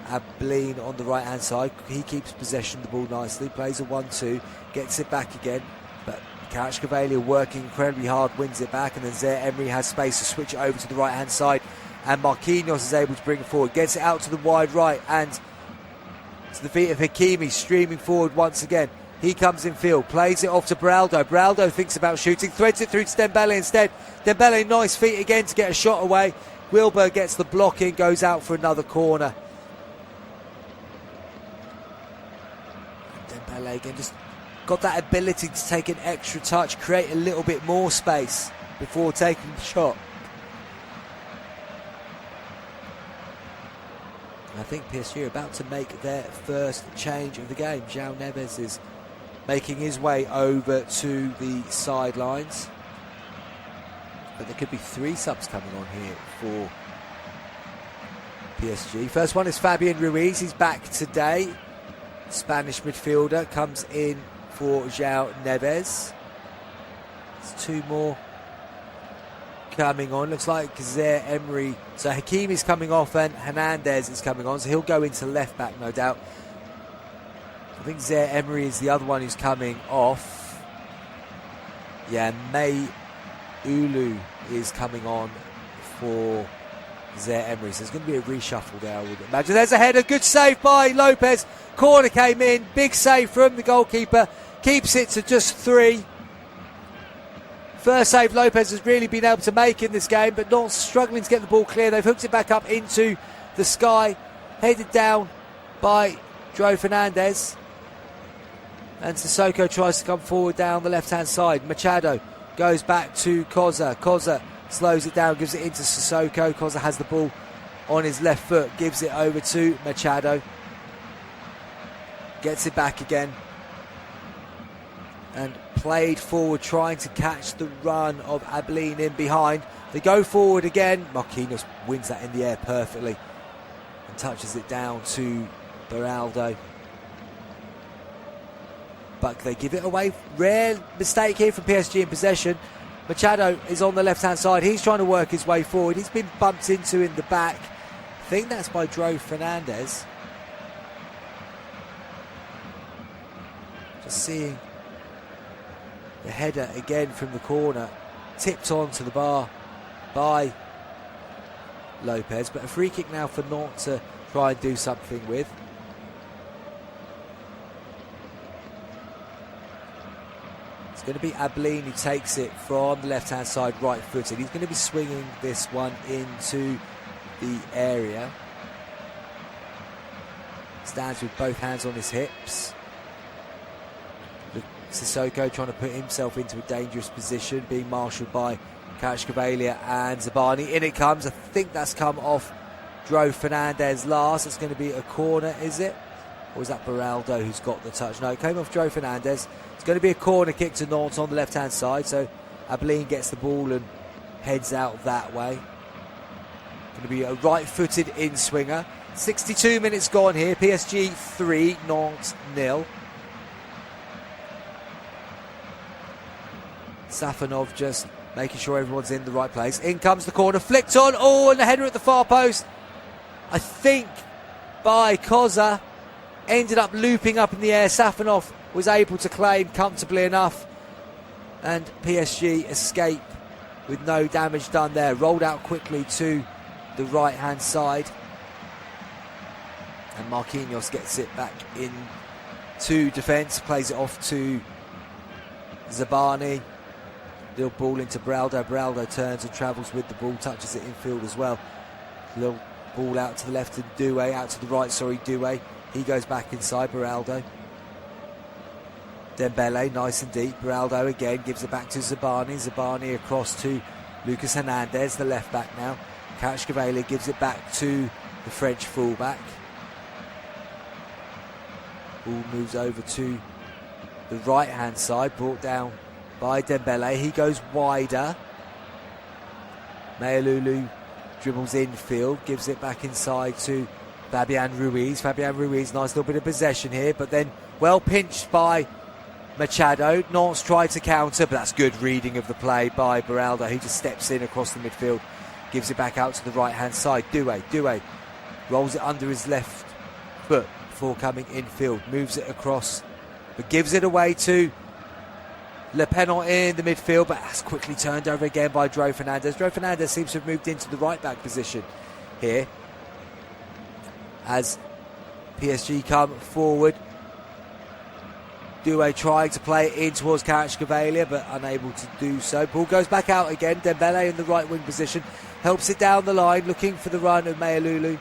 Abline on the right hand side. He keeps possession of the ball nicely, plays a 1-2, gets it back again, but Kvaratskhelia working incredibly hard, wins it back, and then Zaire Emery has space to switch it over to the right hand side, and Marquinhos is able to bring it forward, gets it out to the wide right, and to the feet of Hakimi, streaming forward once again. He comes in field, plays it off to Beraldo. Beraldo thinks about shooting, threads it through to Dembele instead. Dembele, nice feet again to get a shot away. Wilbur gets the block in, goes out for another corner. Dembele again, just got that ability to take an extra touch, create a little bit more space before taking the shot. I think PSG are about to make their first change of the game. João Neves is making his way over to the sidelines. But there could be 3 subs coming on here for PSG. First one is Fabian Ruiz. He's back today. Spanish midfielder comes in for João Neves. There's 2 more coming on. Looks like Zaire Emery. So Hakimi's coming off and Hernandez is coming on. So he'll go into left back, no doubt. I think Zaire Emery is the other one who's coming off. Yeah, May Ulu is coming on for Zaire Emery. So there's going to be a reshuffle there, I would imagine. There's a header. Good save by Lopez. Corner came in. Big save from the goalkeeper. Keeps it to just 3. First save Lopez has really been able to make in this game, but not struggling to get the ball clear. They've hooked it back up into the sky. Headed down by João Fernandes. And Sissoko tries to come forward down the left-hand side. Machado goes back to Koza. Koza slows it down, gives it into Sissoko. Koza has the ball on his left foot, gives it over to Machado. Gets it back again. And played forward, trying to catch the run of Abline in behind. They go forward again. Marquinhos wins that in the air perfectly and touches it down to Beraldo. But they give it away. Rare mistake here from PSG in possession. Machado is on the left-hand side. He's trying to work his way forward. He's been bumped into in the back. I think that's by João Fernandes. Just seeing the header again from the corner. Tipped onto the bar by Lopez. But a free kick now for Nantes to try and do something with. Going to be Abline who takes it from the left-hand side, right-footed. He's going to be swinging this one into the area. Stands with both hands on his hips. Sissoko trying to put himself into a dangerous position, being marshalled by Kvaratskhelia and Zabani. In it comes. I think that's come off João Fernandes last. It's going to be a corner, is it? Or is that Beraldo who's got the touch? No, it came off João Fernandes. It's going to be a corner kick to Nantes on the left-hand side. So Abline gets the ball and heads out that way. Going to be a right-footed in-swinger. 62 minutes gone here. PSG 3, Nantes 0. Safanov just making sure everyone's in the right place. In comes the corner, flicked on. Oh, and the header at the far post. I think by Koza. Ended up looping up in the air. Safanov was able to claim comfortably enough, and PSG escape with no damage done there. Rolled out quickly to the right-hand side, and Marquinhos gets it back into defence, plays it off to Zabani. Little ball into Beraldo. Beraldo turns and travels with the ball, touches it infield as well. Little ball out to the left and Doué, out to the right, Doué. He goes back inside, Beraldo. Dembele, nice and deep. Beraldo again, gives it back to Zabani. Zabani across to Lucas Hernandez, the left back now. Kvaratskhelia gives it back to the French fullback. Ball moves over to the right-hand side, brought down by Dembele. He goes wider. Mayalulu dribbles infield, gives it back inside to Fabian Ruiz. Fabian Ruiz, nice little bit of possession here, but then well pinched by Machado. Nantes tried to counter, but that's good reading of the play by Beraldo. He just steps in across the midfield, gives it back out to the right-hand side. Doué rolls it under his left foot before coming infield, moves it across, but gives it away to Le Pen in the midfield, but that's quickly turned over again by Dro Fernandez. Dro Fernandez seems to have moved into the right-back position here as PSG come forward. Doué trying to play it in towards Kvaratskhelia, but unable to do so. Ball goes back out again. Dembele in the right wing position, helps it down the line, looking for the run of Mayalulu.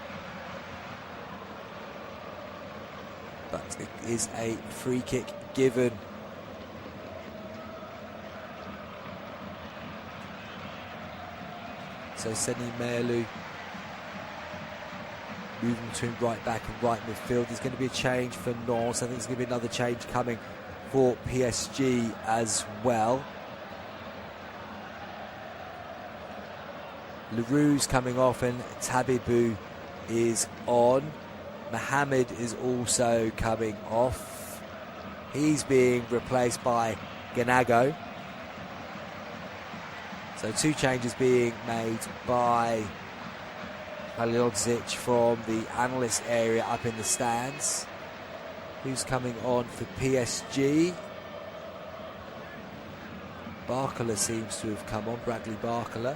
But it is a free kick given. So sending Mayalulu moving between right back and right midfield. There's going to be a change for Nantes. I think there's going to be another change coming for PSG as well. Leroux's coming off and Tabibou is on. Mohamed is also coming off. He's being replaced by Ganago. So two changes being made by Halilhodzic from the analyst area up in the stands. Who's coming on for PSG? Barcola seems to have come on, Bradley Barcola.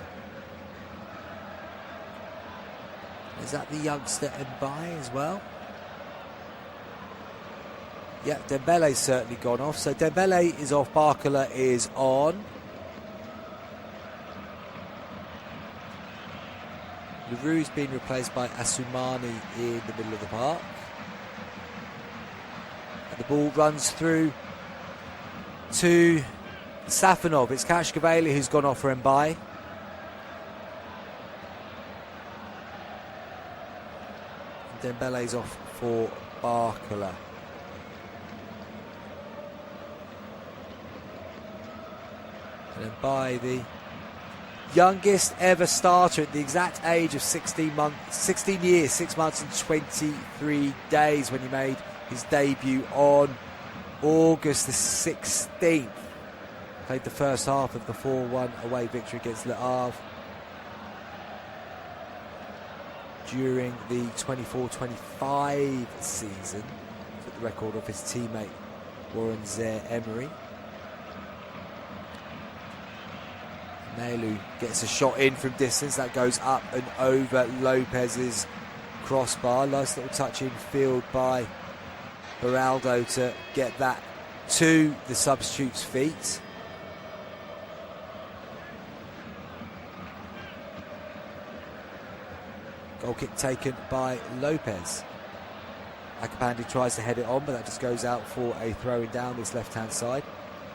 Is that the youngster Mbaye as well? Yeah, Dembele's certainly gone off. So Dembele is off, Barcola is on. Leroux's been replaced by Assoumani in the middle of the park. And the ball runs through to Safonov. It's Kvaratskhelia who's gone off for Mbaye. Dembele's off for Barcola. And Mbaye, the youngest ever starter at the exact age of 16 years, 6 months and 23 days when he made his debut on August the 16th. Played the first half of the 4-1 away victory against Le Havre during the 24-25 season, for the record of his teammate Warren Zaire-Emery. Mayalulu gets a shot in from distance that goes up and over Lopez's crossbar. Nice little touch in field by Beraldo to get that to the substitute's feet. Goal kick taken by Lopez. Akapandi tries to head it on, but that just goes out for a throw in down this left-hand side.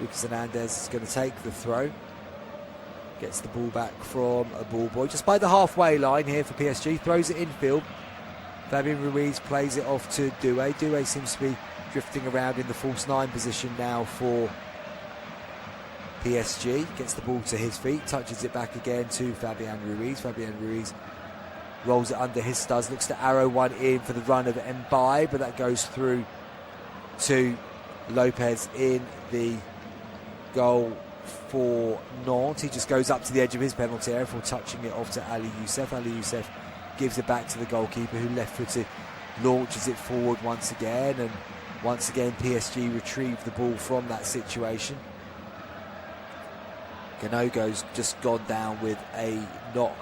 Lucas Hernandez is going to take the throw. Gets the ball back from a ball boy just by the halfway line here for PSG. Throws it infield. Fabian Ruiz plays it off to Doué. Doué seems to be drifting around in the false nine position now for PSG. Gets the ball to his feet. Touches it back again to Fabian Ruiz. Fabian Ruiz rolls it under his studs. Looks to arrow one in for the run of Mbaye, but that goes through to Lopez in the goal for Nantes. He just goes up to the edge of his penalty area before touching it off to Ali Youssef. Ali Youssef gives it back to the goalkeeper, who left-footed launches it forward once again, and Once again, PSG retrieve the ball from that situation. Ganogo's just gone down with a knock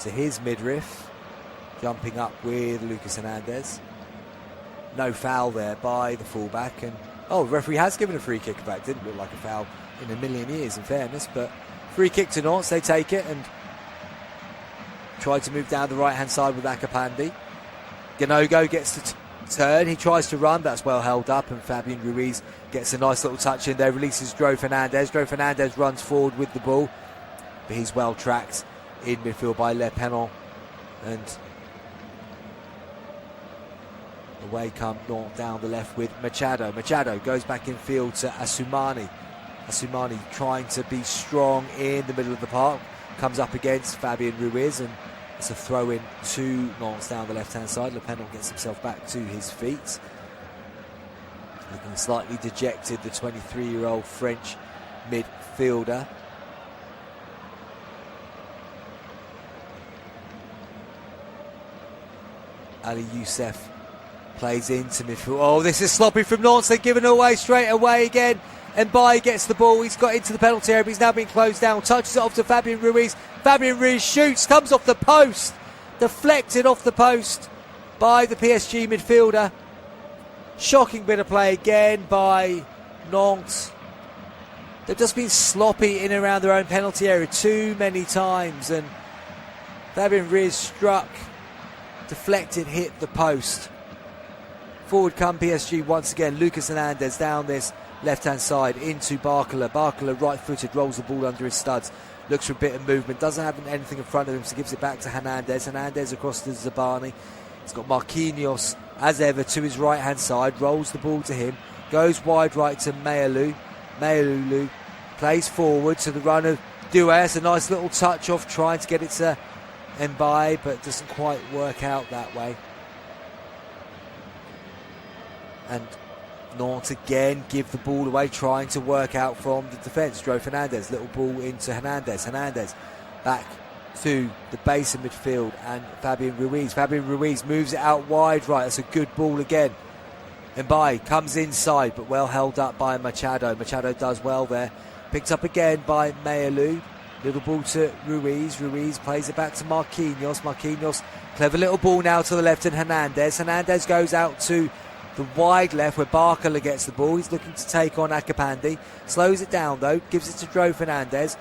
to his midriff, jumping up with Lucas Hernandez. No foul there by the fullback, and the referee has given a free kick back. Didn't look like a foul in a million years, in fairness, but free kick to Nantes. They take it and try to move down the right hand side with Akapandi. Ganogo gets to turn, he tries to run, but that's well held up, and Fabian Ruiz gets a nice little touch in there, releases Dro Fernandez. Dro Fernandez runs forward with the ball, but he's well tracked in midfield by Le Pennon, and away come Nantes down the left with Machado. Machado goes back in field to Asumani. Asumani trying to be strong in the middle of the park, comes up against Fabian Ruiz, and it's a throw in to Nantes down the left hand side. Le Pennon gets himself back to his feet, looking slightly dejected, the 23-year-old French midfielder. Ali Youssef plays into midfield. Oh, this is sloppy from Nantes. They're giving it away straight away again. And Mbaye gets the ball. He's got into the penalty area, but he's now being closed down. Touches it off to Fabian Ruiz. Fabian Ruiz shoots, comes off the post. Deflected off the post by the PSG midfielder. Shocking bit of play again by Nantes. They've just been sloppy in and around their own penalty area too many times. And Fabian Ruiz struck, deflected, hit the post. Forward come PSG once again. Lucas Hernandez down this left-hand side into Barcola. Barcola, right-footed, rolls the ball under his studs. Looks for a bit of movement. Doesn't have anything in front of him, so gives it back to Hernandez. Hernandez across to Zabani. He's got Marquinhos, as ever, to his right-hand side. Rolls the ball to him. Goes wide right to Mayalou. Mayalou plays forward to the run of Doué. It's a nice little touch off, trying to get it to Mbaye, but doesn't quite work out that way. And Nantes again give the ball away, trying to work out from the defence. Dro Fernandez, little ball into Hernandez. Hernandez back to the base of midfield, and Fabian Ruiz. Fabian Ruiz moves it out wide right. That's a good ball again. Mbaye comes inside, but well held up by Machado. Machado does well there. Picked up again by Mayalou. Little ball to Ruiz. Ruiz plays it back to Marquinhos. Marquinhos, clever little ball now to the left, and Hernandez. Hernandez goes out to the wide left where Barcola gets the ball. He's looking to take on Akapandi. Slows it down though, gives it to Dro Fernandez.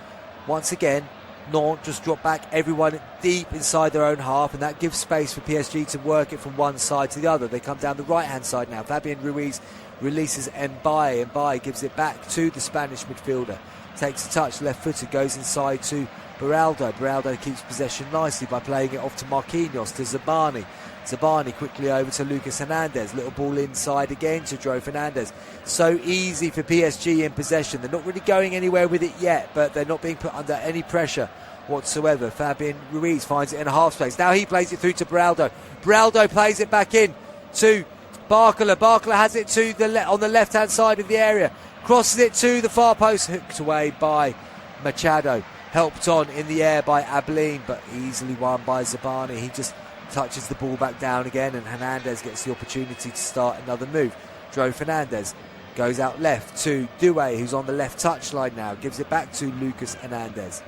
Once again, Nantes just drop back everyone deep inside their own half, and that gives space for PSG to work it from one side to the other. They come down the right hand side now. Fabian Ruiz releases Mbaye. Mbaye gives it back to the Spanish midfielder. Takes a touch, left footed, goes inside to Beraldo. Beraldo keeps possession nicely by playing it off to Marquinhos, to Zabani. Zabani quickly over to Lucas Hernandez. Little ball inside again to Dro Fernandez. So easy for PSG in possession. They're not really going anywhere with it yet, but they're not being put under any pressure whatsoever. Fabian Ruiz finds it in a half space. Now he plays it through to Beraldo. Beraldo plays it back in to Barcola. Barcola has it to on the left-hand side of the area. Crosses it to the far post. Hooked away by Machado. Helped on in the air by Ablin, but easily won by Zabani. He just touches the ball back down again, and Hernandez gets the opportunity to start another move. Dro Fernandez goes out left to Doué, who's on the left touchline now. Gives it back to Lucas Hernandez.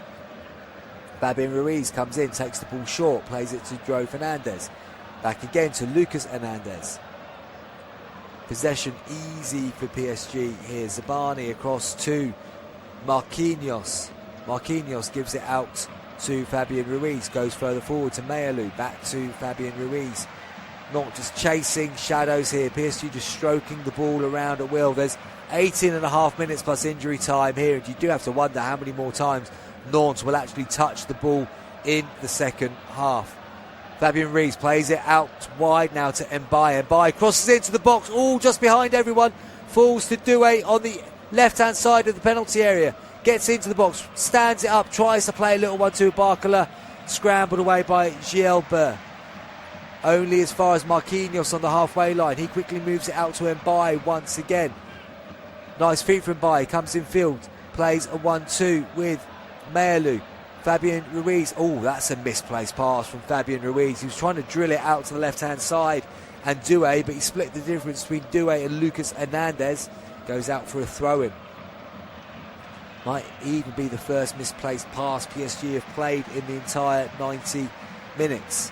Fabian Ruiz comes in, takes the ball short, plays it to Dro Fernandez. Back again to Lucas Hernandez. Possession easy for PSG here. Zabani across to Marquinhos. Marquinhos gives it out to Fabian Ruiz, goes further forward to Mayalou, back to Fabian Ruiz. Not just chasing shadows here. PSG just stroking the ball around at will. There's 18.5 minutes plus injury time here, and you do have to wonder how many more times Nantes will actually touch the ball in the second half. Fabian Ruiz plays it out wide now to Mbaye. Mbaye crosses into the box, all just behind everyone. Falls to Doué on the left-hand side of the penalty area. Gets into the box, stands it up, tries to play a little one to Barcola. Scrambled away by Gielber. Only as far as Marquinhos on the halfway line. He quickly moves it out to Mbaye once again. Nice feet from Mbaye, comes in field, plays a 1-2 with Mayalou. Fabian Ruiz. Oh, that's a misplaced pass from Fabian Ruiz. He was trying to drill it out to the left-hand side and Doué, but he split the difference between Doué and Lucas Hernandez. Goes out for a throw-in. Might even be the first misplaced pass PSG have played in the entire 90 minutes.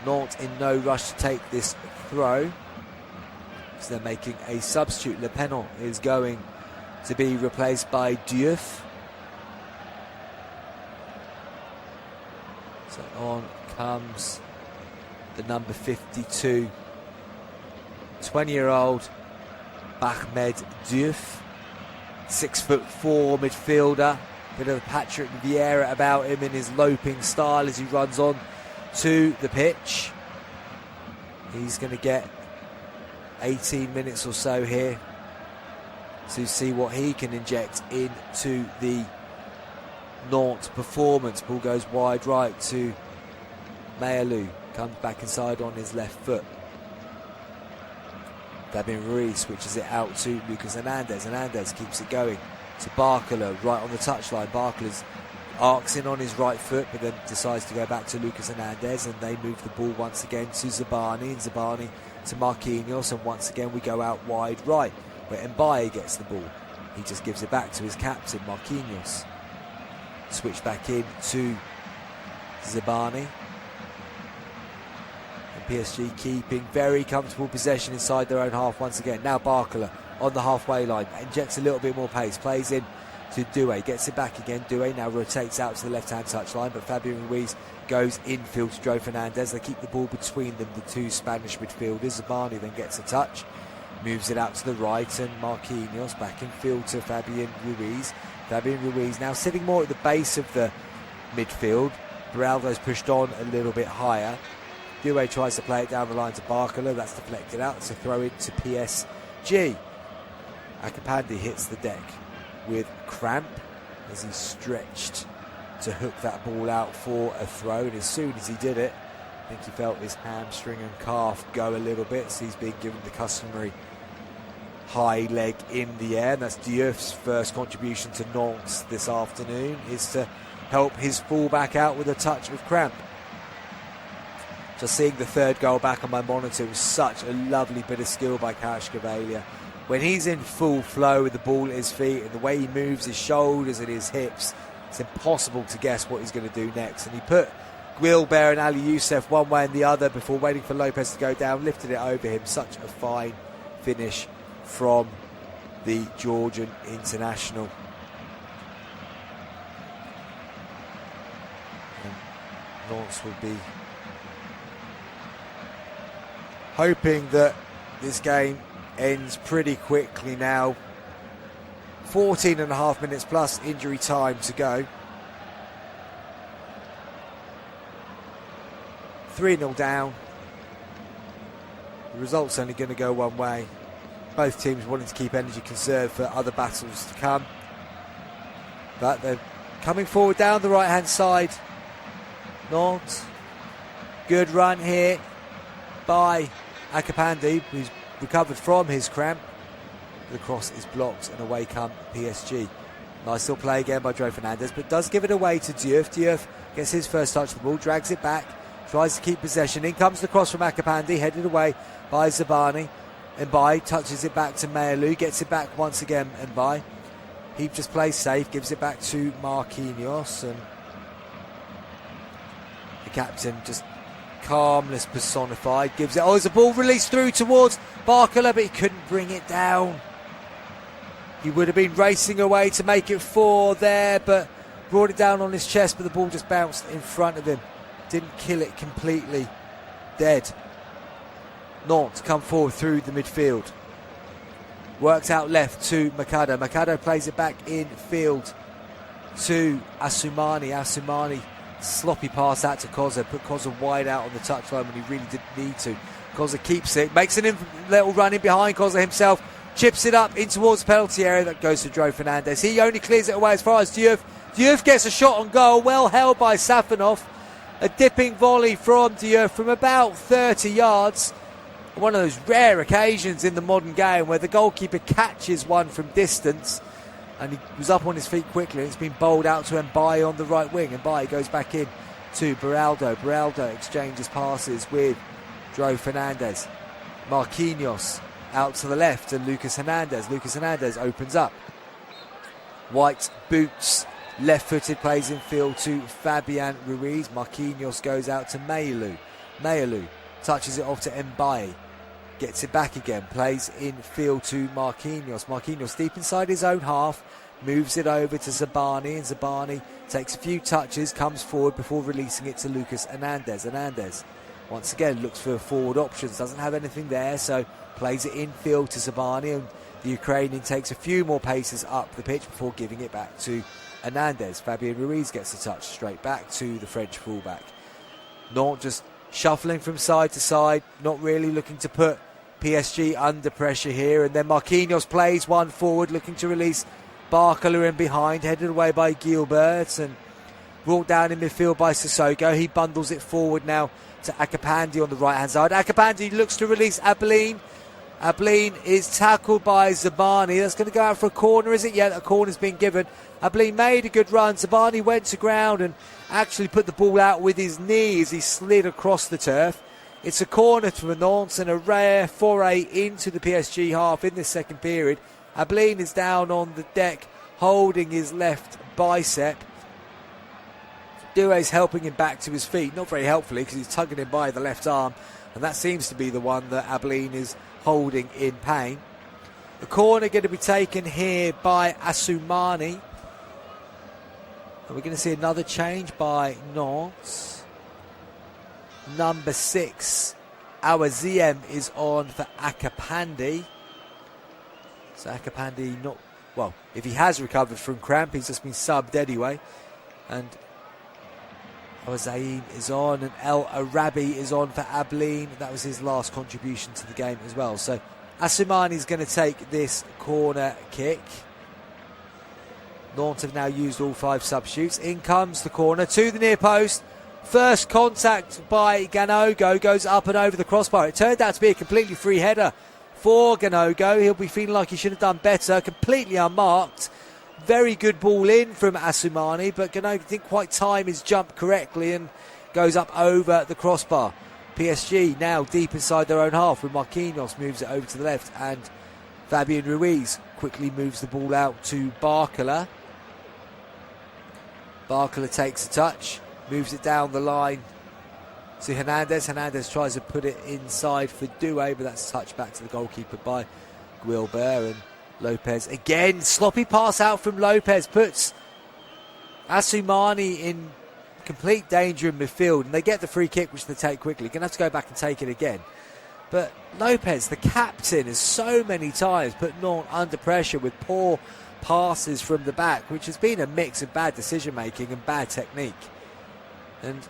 Nantes in no rush to take this throw, because they're making a substitute. Le Pennon is going to be replaced by Diouf. So on comes the number 52, 20-year-old Ahmed Diouf, 6'4" midfielder. Bit of Patrick Vieira about him in his loping style as he runs on to the pitch. He's going to get 18 minutes or so here to see what he can inject into the Nantes performance. Ball goes wide right to Mayalou. Comes back inside on his left foot. Fabian Ruiz switches it out to Lucas Hernandez. Hernandez keeps it going to Barcola right on the touchline. Barcola's arcs in on his right foot, but then decides to go back to Lucas Hernandez, and they move the ball once again to Zabani, and Zabani to Marquinhos, and once again we go out wide right where Mbaye gets the ball. He just gives it back to his captain Marquinhos. Switch back in to Zabani. PSG keeping very comfortable possession inside their own half once again. Now Barcola on the halfway line, injects a little bit more pace, plays in to Doué, gets it back again. Doué now rotates out to the left-hand touchline, but Fabian Ruiz goes infield to Joe Fernandez. They keep the ball between them, the two Spanish midfielders. Zabani then gets a touch, moves it out to the right, and Marquinhos back in field to Fabian Ruiz. Fabian Ruiz now sitting more at the base of the midfield. Beraldo's pushed on a little bit higher. Doué tries to play it down the line to Barcola. That's deflected out. It's a throw in to PSG. Akapandi hits the deck with cramp as he stretched to hook that ball out for a throw. And as soon as he did it, I think he felt his hamstring and calf go a little bit. So he's being given the customary high leg in the air. And that's Diouf's first contribution to Nantes this afternoon, is to help his fullback out with a touch of cramp. Just seeing the third goal back on my monitor was such a lovely bit of skill by Kvaratskhelia. When he's in full flow with the ball at his feet and the way he moves his shoulders and his hips, it's impossible to guess what he's going to do next. And he put Guilbert and Ali Youssef one way and the other before waiting for Lopez to go down, lifted it over him. Such a fine finish from the Georgian international. And Nantes will be hoping that this game ends pretty quickly now. 14 and a half minutes plus injury time to go. 3-0 down. The result's only going to go one way. Both teams wanting to keep energy conserved for other battles to come. But they're coming forward down the right-hand side. Nantes. Good run here by Akapandi, who's recovered from his cramp. The cross is blocked and away come PSG. Nice little play again by Joe Fernandez, but does give it away to Diouf. Diouf gets his first touch of the ball, drags it back, tries to keep possession. In comes the cross from Akapandi, headed away by Zabani. Mbaye touches it back to Mayalou, gets it back once again. Mbaye, he just plays safe, gives it back to Marquinhos, and the captain just calmness personified, gives it. Oh, there's a ball released through towards Barcola, but he couldn't bring it down. He would have been racing away to make it 4 there, but brought it down on his chest, but the ball just bounced in front of him. Didn't kill it completely. Dead. Nantes come forward through the midfield. Works out left to Mercado. Mercado plays it back in field to Assoumani. Assoumani, sloppy pass out to Koza. Put Koza wide out on the touchline when he really didn't need to. Koza keeps it. Makes a little run in behind Koza himself. Chips it up in towards the penalty area. That goes to Joe Fernandez. He only clears it away as far as Diouf. Diouf gets a shot on goal. Well held by Safonov. A dipping volley from Diouf from about 30 yards. One of those rare occasions in the modern game where the goalkeeper catches one from distance. and he was up on his feet quickly. It's been bowled out to Mbaye on the right wing. Mbaye goes back in to Beraldo. Beraldo exchanges passes with João Fernandes. Marquinhos out to the left and Lucas Hernandez. Lucas Hernandez opens up. White boots, left-footed, plays in field to Fabian Ruiz. Marquinhos goes out to Maelu. Maelu touches it off to Mbaye. Gets it back again, plays in field to Marquinhos. Marquinhos deep inside his own half, moves it over to Zabani, and Zabani takes a few touches, comes forward before releasing it to Lucas Hernandez. Hernandez once again looks for forward options, doesn't have anything there, so plays it in field to Zabani, and the Ukrainian takes a few more paces up the pitch before giving it back to Hernandez. Fabian Ruiz gets a touch straight back to the French fullback. Not just shuffling from side to side, not really looking to put PSG under pressure here, and then Marquinhos plays one forward, looking to release Barcola in behind, headed away by Gilbert and brought down in midfield by Sissoko. He bundles it forward now to Akapandi on the right hand side. Akapandi looks to release Abeline. Abeline is tackled by Zabani. That's going to go out for a corner, is it? Yeah, a corner's been given. Abeline made a good run. Zabani went to ground and actually put the ball out with his knee as he slid across the turf. It's a corner for Nantes and a rare foray into the PSG half in this second period. Abeline is down on the deck holding his left bicep. Doué's helping him back to his feet, not very helpfully because he's tugging him by the left arm, and that seems to be the one that Abeline is holding in pain. The corner going to be taken here by Assoumani. And we're going to see another change by Nantes. Number 6, Awaziem is on for Akapandi. So Akapandi not, well, if he has recovered from cramp, he's just been subbed anyway. And Awazaim is on, and El Arabi is on for Abeline. That was his last contribution to the game as well. So Assoumani is going to take this corner kick. Nantes have now used all 5 substitutes. In comes the corner to the near post. First contact by Ganogo, goes up and over the crossbar. It turned out to be a completely free header for Ganogo. He'll be feeling like he should have done better. Completely unmarked. Very good ball in from Assoumani, but Ganogo didn't quite time his jump correctly and goes up over the crossbar. PSG now deep inside their own half, with Marquinhos moves it over to the left, and Fabian Ruiz quickly moves the ball out to Barcola. Barcola takes a touch, moves it down the line to Hernandez. Hernandez tries to put it inside for Doué, but that's touched back to the goalkeeper by Guilbert. And Lopez again, sloppy pass out from Lopez puts Assoumani in complete danger in midfield, and they get the free kick, which they take quickly. Going to have to go back and take it again. But Lopez, the captain, has so many times put Nantes under pressure with poor passes from the back, which has been a mix of bad decision making and bad technique. And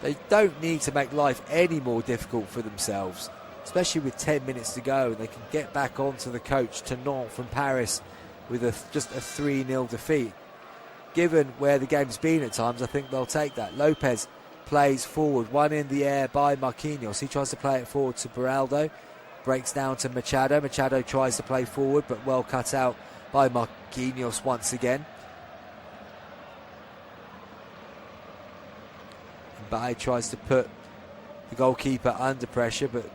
they don't need to make life any more difficult for themselves, especially with 10 minutes to go, and they can get back onto the coach to Nantes from Paris with just a 3-0 defeat. Given where the game's been at times, I think they'll take that. Lopez plays forward, one in the air by Marquinhos. He tries to play it forward to Beraldo, breaks down to Machado. Machado tries to play forward, but well cut out by Marquinhos once again. Mbaye tries to put the goalkeeper under pressure, but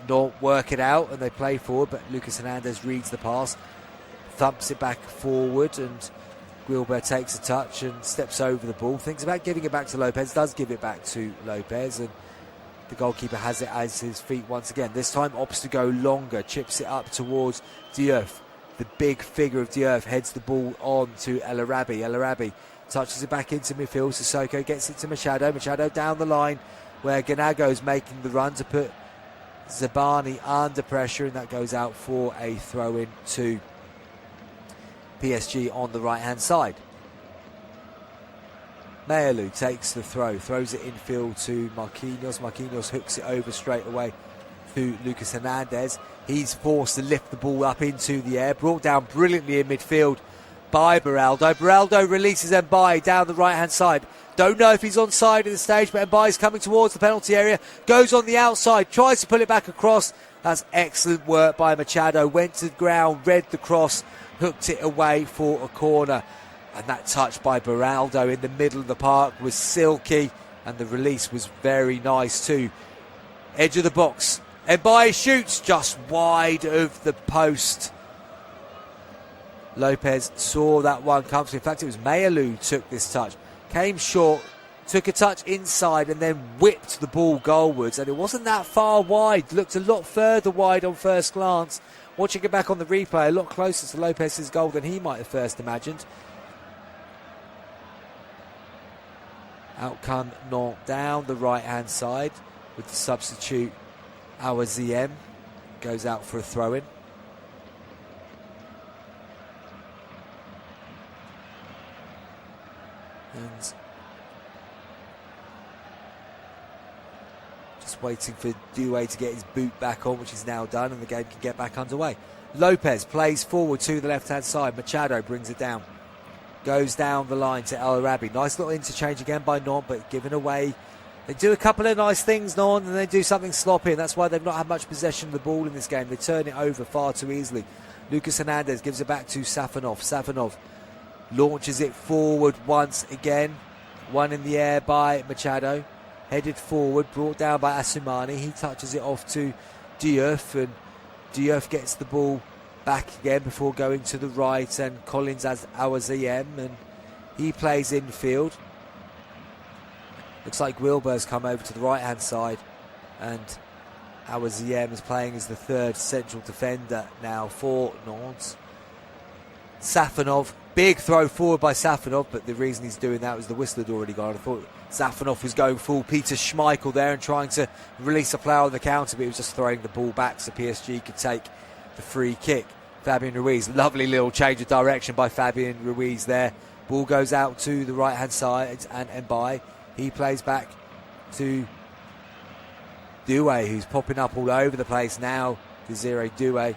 don't work it out, and they play forward, but Lucas Hernandez reads the pass, thumps it back forward, and Guilbert takes a touch and steps over the ball, thinks about giving it back to Lopez, does give it back to Lopez, and the goalkeeper has it at his feet once again. This time opts to go longer, chips it up towards Diouf. The big figure of Diouf heads the ball on to El Arabi. El Arabi touches it back into midfield. Sissoko gets it to Machado. Machado down the line where Ganago's making the run to put Zabani under pressure, and that goes out for a throw-in to PSG on the right-hand side. Maelu takes the throw, throws it infield to Marquinhos. Marquinhos hooks it over straight away to Lucas Hernandez. He's forced to lift the ball up into the air, brought down brilliantly in midfield by Beraldo. Beraldo releases Mbaye down the right-hand side. Don't know if he's onside at this stage, but Mbaye's coming towards the penalty area. Goes on the outside, tries to pull it back across. That's excellent work by Machado. Went to the ground, read the cross, hooked it away for a corner. And that touch by Beraldo in the middle of the park was silky, and the release was very nice too. Edge of the box. Mbaye shoots just wide of the post. Lopez saw that one come. In fact, it was Mayalou who took this touch. Came short, took a touch inside and then whipped the ball goalwards. And it wasn't that far wide. Looked a lot further wide on first glance. Watching it back on the replay, a lot closer to Lopez's goal than he might have first imagined. Out come Nantes down the right-hand side with the substitute Awaziem. Goes out for a throw-in. And just waiting for Doué to get his boot back on, which is now done, and the game can get back underway. Lopez plays forward to the left-hand side. Machado brings it down. Goes down the line to El Arabi. Nice little interchange again by Nantes, but given away. They do a couple of nice things, Nantes, and they do something sloppy, and that's why they've not had much possession of the ball in this game. They turn it over far too easily. Lucas Hernandez gives it back to Safanov. Safanov launches it forward once again. One in the air by Machado. Headed forward, brought down by Assoumani. He touches it off to Diouf, and Diouf gets the ball back again before going to the right, and Collins has Awaziem, and he plays infield. Looks like Wilber's come over to the right hand side, and Awaziem is playing as the third central defender now for Nantes. Safanov, big throw forward by Safanov, but the reason he's doing that was the whistle had already gone. I thought Safanov was going full Peter Schmeichel there and trying to release a player on the counter, but he was just throwing the ball back so PSG could take the free kick. Fabian Ruiz, lovely little change of direction by Fabian Ruiz there. Ball goes out to the right hand side, and Mbaye, he plays back to Doué, who's popping up all over the place now. Desiré Doué.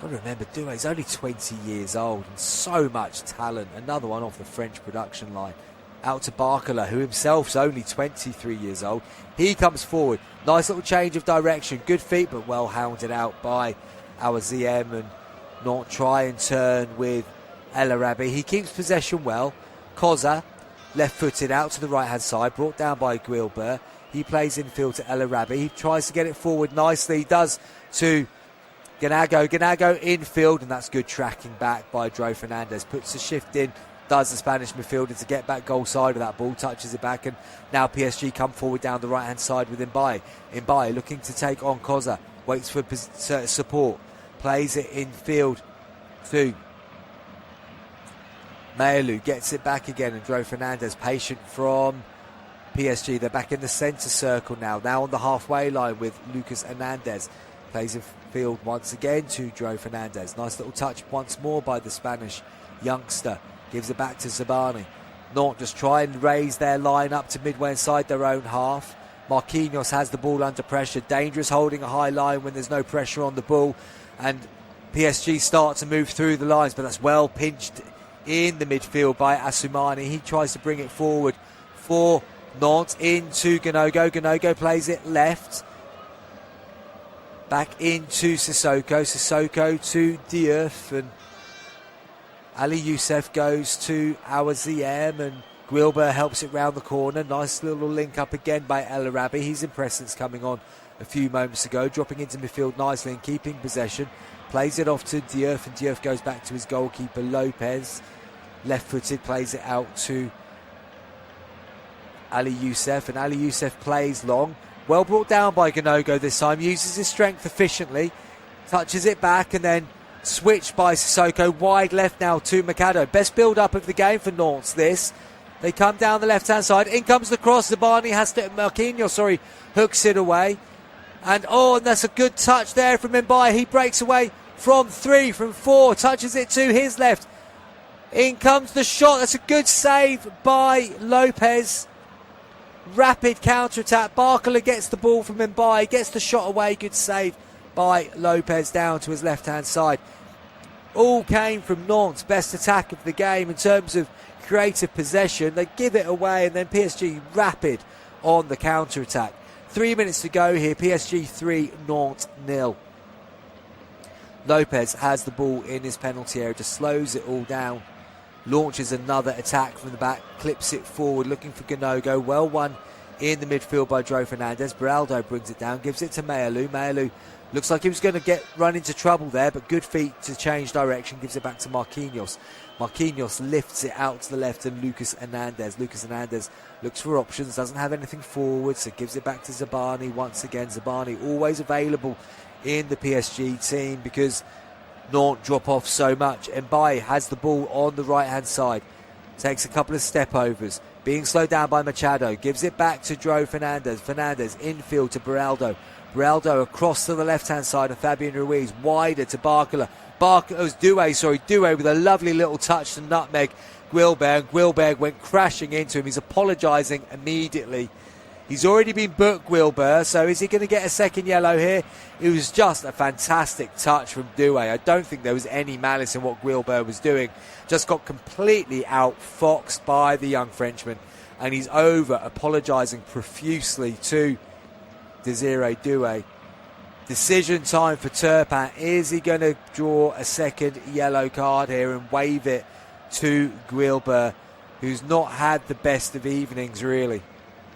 Got to remember, Doué's only 20 years old and so much talent. Another one off the French production line. Out to Barcola, who himself's only 23 years old. He comes forward. Nice little change of direction. Good feet, but well hounded out by Awaziem, and Nantes try and turn with El Arabi. He keeps possession well. Koza, left-footed out to the right-hand side, brought down by Guilbert. He plays infield to El Arabi. He tries to get it forward nicely. He does to Ganago. Ganago infield, and that's good tracking back by Dro Fernandez. Puts a shift in, does the Spanish midfielder to get back goal side of that ball, touches it back, and now PSG come forward down the right-hand side with Mbaye. Mbaye looking to take on Koza. Waits for support. Plays it infield to Mayalou. Gets it back again, and Dro Fernandez patient from PSG. They're back in the centre circle now. Now on the halfway line with Lucas Hernandez. Plays in field once again to Dro Fernandez. Nice little touch once more by the Spanish youngster. Gives it back to Zabani. Nantes just try and raise their line up to midway inside their own half. Marquinhos has the ball under pressure. Dangerous holding a high line when there's no pressure on the ball. And PSG start to move through the lines, but that's well pinched in the midfield by Assoumani. He tries to bring it forward for Nantes into Ganago. Ganago plays it left. Back into Sissoko. Sissoko to Diouf, and Ali Youssef goes to Awaziem, and Guilbert helps it round the corner. Nice little link up again by El Arabi. He's impressed since coming on a few moments ago, dropping into midfield nicely and keeping possession. Plays it off to Diouf, and Diouf goes back to his goalkeeper Lopez. Left-footed, plays it out to Ali Youssef, and Ali Youssef plays long. Well brought down by Ganago this time, uses his strength efficiently, touches it back, and then switched by Sissoko. Wide left now to Mikado. Best build-up of the game for Nantes this. They come down the left-hand side. In comes the cross. Marquinhos hooks it away. And that's a good touch there from Mbaye. He breaks away from 3, from 4, touches it to his left. In comes the shot. That's a good save by Lopez. Rapid counter-attack. Barcola gets the ball from Mbaye, gets the shot away. Good save by Lopez down to his left-hand side. all came from Nantes. Best attack of the game in terms of creative possession. They give it away, and then PSG rapid on the counter-attack. 3 minutes to go here. PSG 3, Nantes 0. Lopez has the ball in his penalty area, just slows it all down, launches another attack from the back, clips it forward, looking for Ganogo. Well won in the midfield by Dro Fernandez. Beraldo brings it down, gives it to Mayalou. Mayalou looks like he was going to run into trouble there, but good feet to change direction, gives it back to Marquinhos. Marquinhos lifts it out to the left, and Lucas Hernandez. Lucas Hernandez looks for options, doesn't have anything forward, so gives it back to Zabani once again. Zabani always available in the PSG team because Nantes drop off so much. Mbaye has the ball on the right hand side, takes a couple of step overs, being slowed down by Machado, gives it back to Dro Fernandez. Fernandez infield to Beraldo. Beraldo across to the left hand side of Fabian Ruiz, wider to Barcola. Doué with a lovely little touch to nutmeg Guilbert. Guilbert went crashing into him. He's apologising immediately. He's already been booked, Guilbert, so is he going to get a second yellow here? It was just a fantastic touch from Doué. I don't think there was any malice in what Guilbert was doing. Just got completely outfoxed by the young Frenchman, and he's over apologising profusely to Desiree Doué. Decision time for Turpin. Is he going to draw a second yellow card here and wave it to Guilbert, who's not had the best of evenings, really?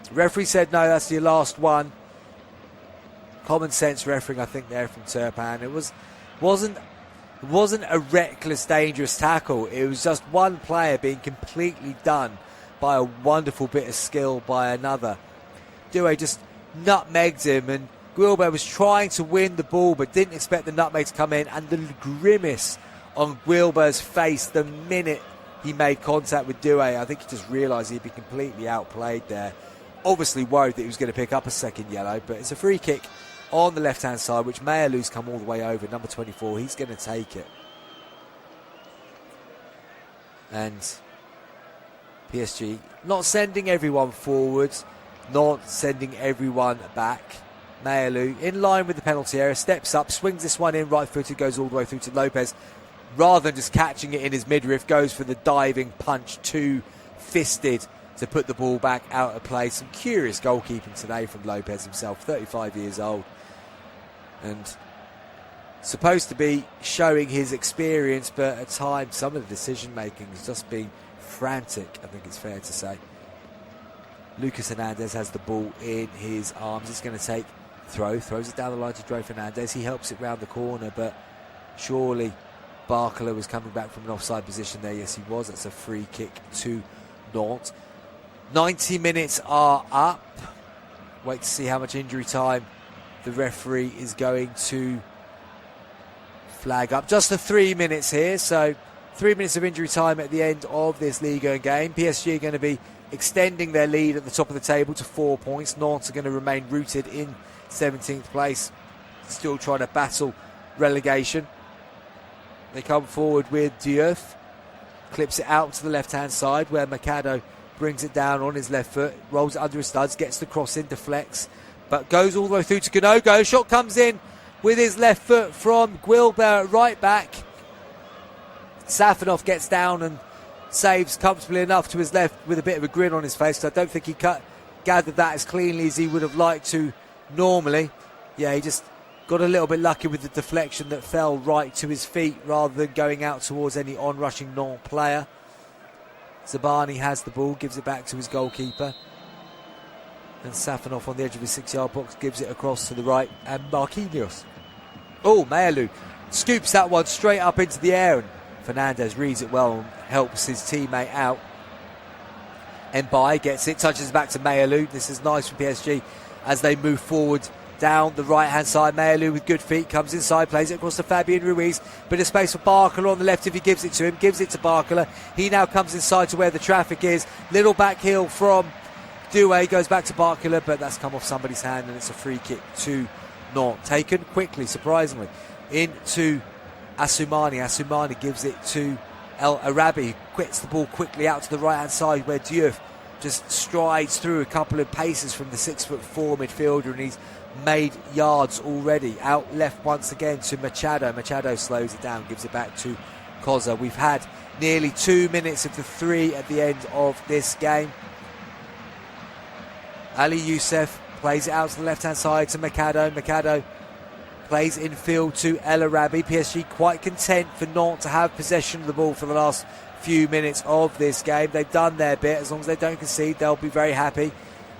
The referee said, no, that's your last one. Common sense refereeing, I think, there from Turpin. It wasn't a reckless, dangerous tackle. It was just one player being completely done by a wonderful bit of skill by another. Doué just nutmegged him, and Guilbert was trying to win the ball but didn't expect the nutmeg to come in, and the grimace on Guilbert's face the minute he made contact with Doué, I think he just realised he'd be completely outplayed there. Obviously worried that he was going to pick up a second yellow, but it's a free kick on the left-hand side, which Mayalou's come all the way over. Number 24, he's going to take it. And PSG not sending everyone forwards, not sending everyone back. Mayalou in line with the penalty area, steps up, swings this one in, right-footed, goes all the way through to Lopez. Rather than just catching it in his midriff, goes for the diving punch, two-fisted to put the ball back out of play. Some curious goalkeeping today from Lopez himself, 35 years old, and supposed to be showing his experience, but at times some of the decision-making has just been frantic, I think it's fair to say. Lucas Hernandez has the ball in his arms. He's going to take throws it down the line to Dro Fernandez. He helps it round the corner, but surely Barcola was coming back from an offside position there. Yes, he was. That's a free kick to Nantes. 90 minutes are up. Wait to see how much injury time the referee is going to flag up. Just the 3 minutes here, so 3 minutes of injury time at the end of this Ligue game. PSG are going to be extending their lead at the top of the table to 4 points. Nantes are going to remain rooted in 17th place, still trying to battle relegation. They come forward with Diouf, clips it out to the left-hand side where Machado brings it down on his left foot, rolls it under his studs, gets the cross in, deflects, but goes all the way through to Ganogo. Shot comes in with his left foot from Guilbert, right back. Safanov gets down and saves comfortably enough to his left with a bit of a grin on his face. I don't think he gathered that as cleanly as he would have liked to normally. Yeah, he just got a little bit lucky with the deflection that fell right to his feet rather than going out towards any on-rushing Nantes player. Zabani has the ball, gives it back to his goalkeeper. And Safanov on the edge of his 6-yard box gives it across to the right. And Marquinhos. Oh, Mayalou scoops that one straight up into the air, and Fernandez reads it well and helps his teammate out. Mbaye gets it, touches back to Mayalou. This is nice from PSG as they move forward down the right-hand side. Mayalou with good feet comes inside, plays it across to Fabian Ruiz. Bit of space for Barcola on the left if he gives it to him. Gives it to Barcola. He now comes inside to where the traffic is. Little back heel from Doué, goes back to Barcola, but that's come off somebody's hand and it's a free kick to Nantes. Taken quickly, surprisingly, into Assoumani. Assoumani gives it to El Arabi. Quits the ball quickly out to the right-hand side where Diouf just strides through a couple of paces from the 6'4" midfielder, and he's made yards already. Out left once again to Machado. Machado slows it down, gives it back to Koza. We've had nearly 2 minutes of the 3 at the end of this game. Ali Youssef plays it out to the left-hand side to Machado. Machado plays infield to El Arabi. PSG quite content for Nantes to have possession of the ball for the last few minutes of this game. They've done their bit. As long as they don't concede, they'll be very happy.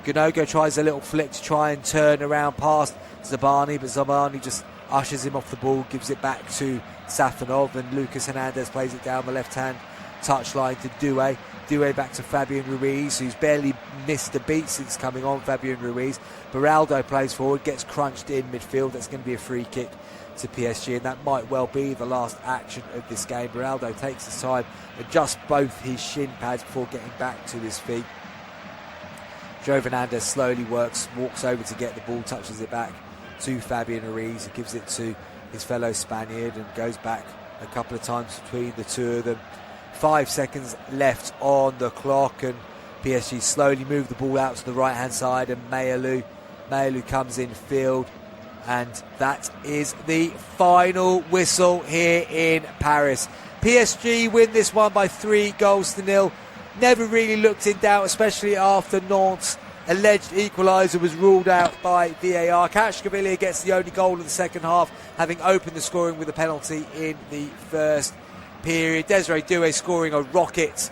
Gunogo tries a little flick to try and turn around past Zabani, but Zabani just ushers him off the ball, gives it back to Safanov, and Lucas Hernandez plays it down the left-hand touchline to Doué. Doué back to Fabian Ruiz, who's barely missed a beat since coming on. Fabian Ruiz. Beraldo plays forward, gets crunched in midfield. That's going to be a free kick to PSG, and that might well be the last action of this game. Beraldo takes his time, adjusts both his shin pads before getting back to his feet. Joe Fernandez slowly walks over to get the ball, touches it back to Fabian Ruiz, who gives it to his fellow Spaniard and goes back a couple of times between the two of them. 5 seconds left on the clock, and PSG slowly move the ball out to the right hand side, and Mayalou comes in field, and that is the final whistle here in Paris. PSG win this one by 3-0. Never really looked in doubt, especially after Nantes' alleged equaliser was ruled out by VAR. Kvaratskhelia gets the only goal of the second half, having opened the scoring with a penalty in the first period. Desiree Doué scoring a rocket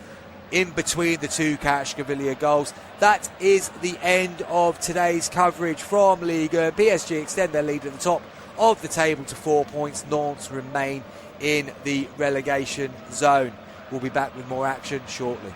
in between the two Kvaratskhelia goals. That is the end of today's coverage from Ligue. PSG extend their lead at the top of the table to 4 points. Nantes remain in the relegation zone. We'll be back with more action shortly.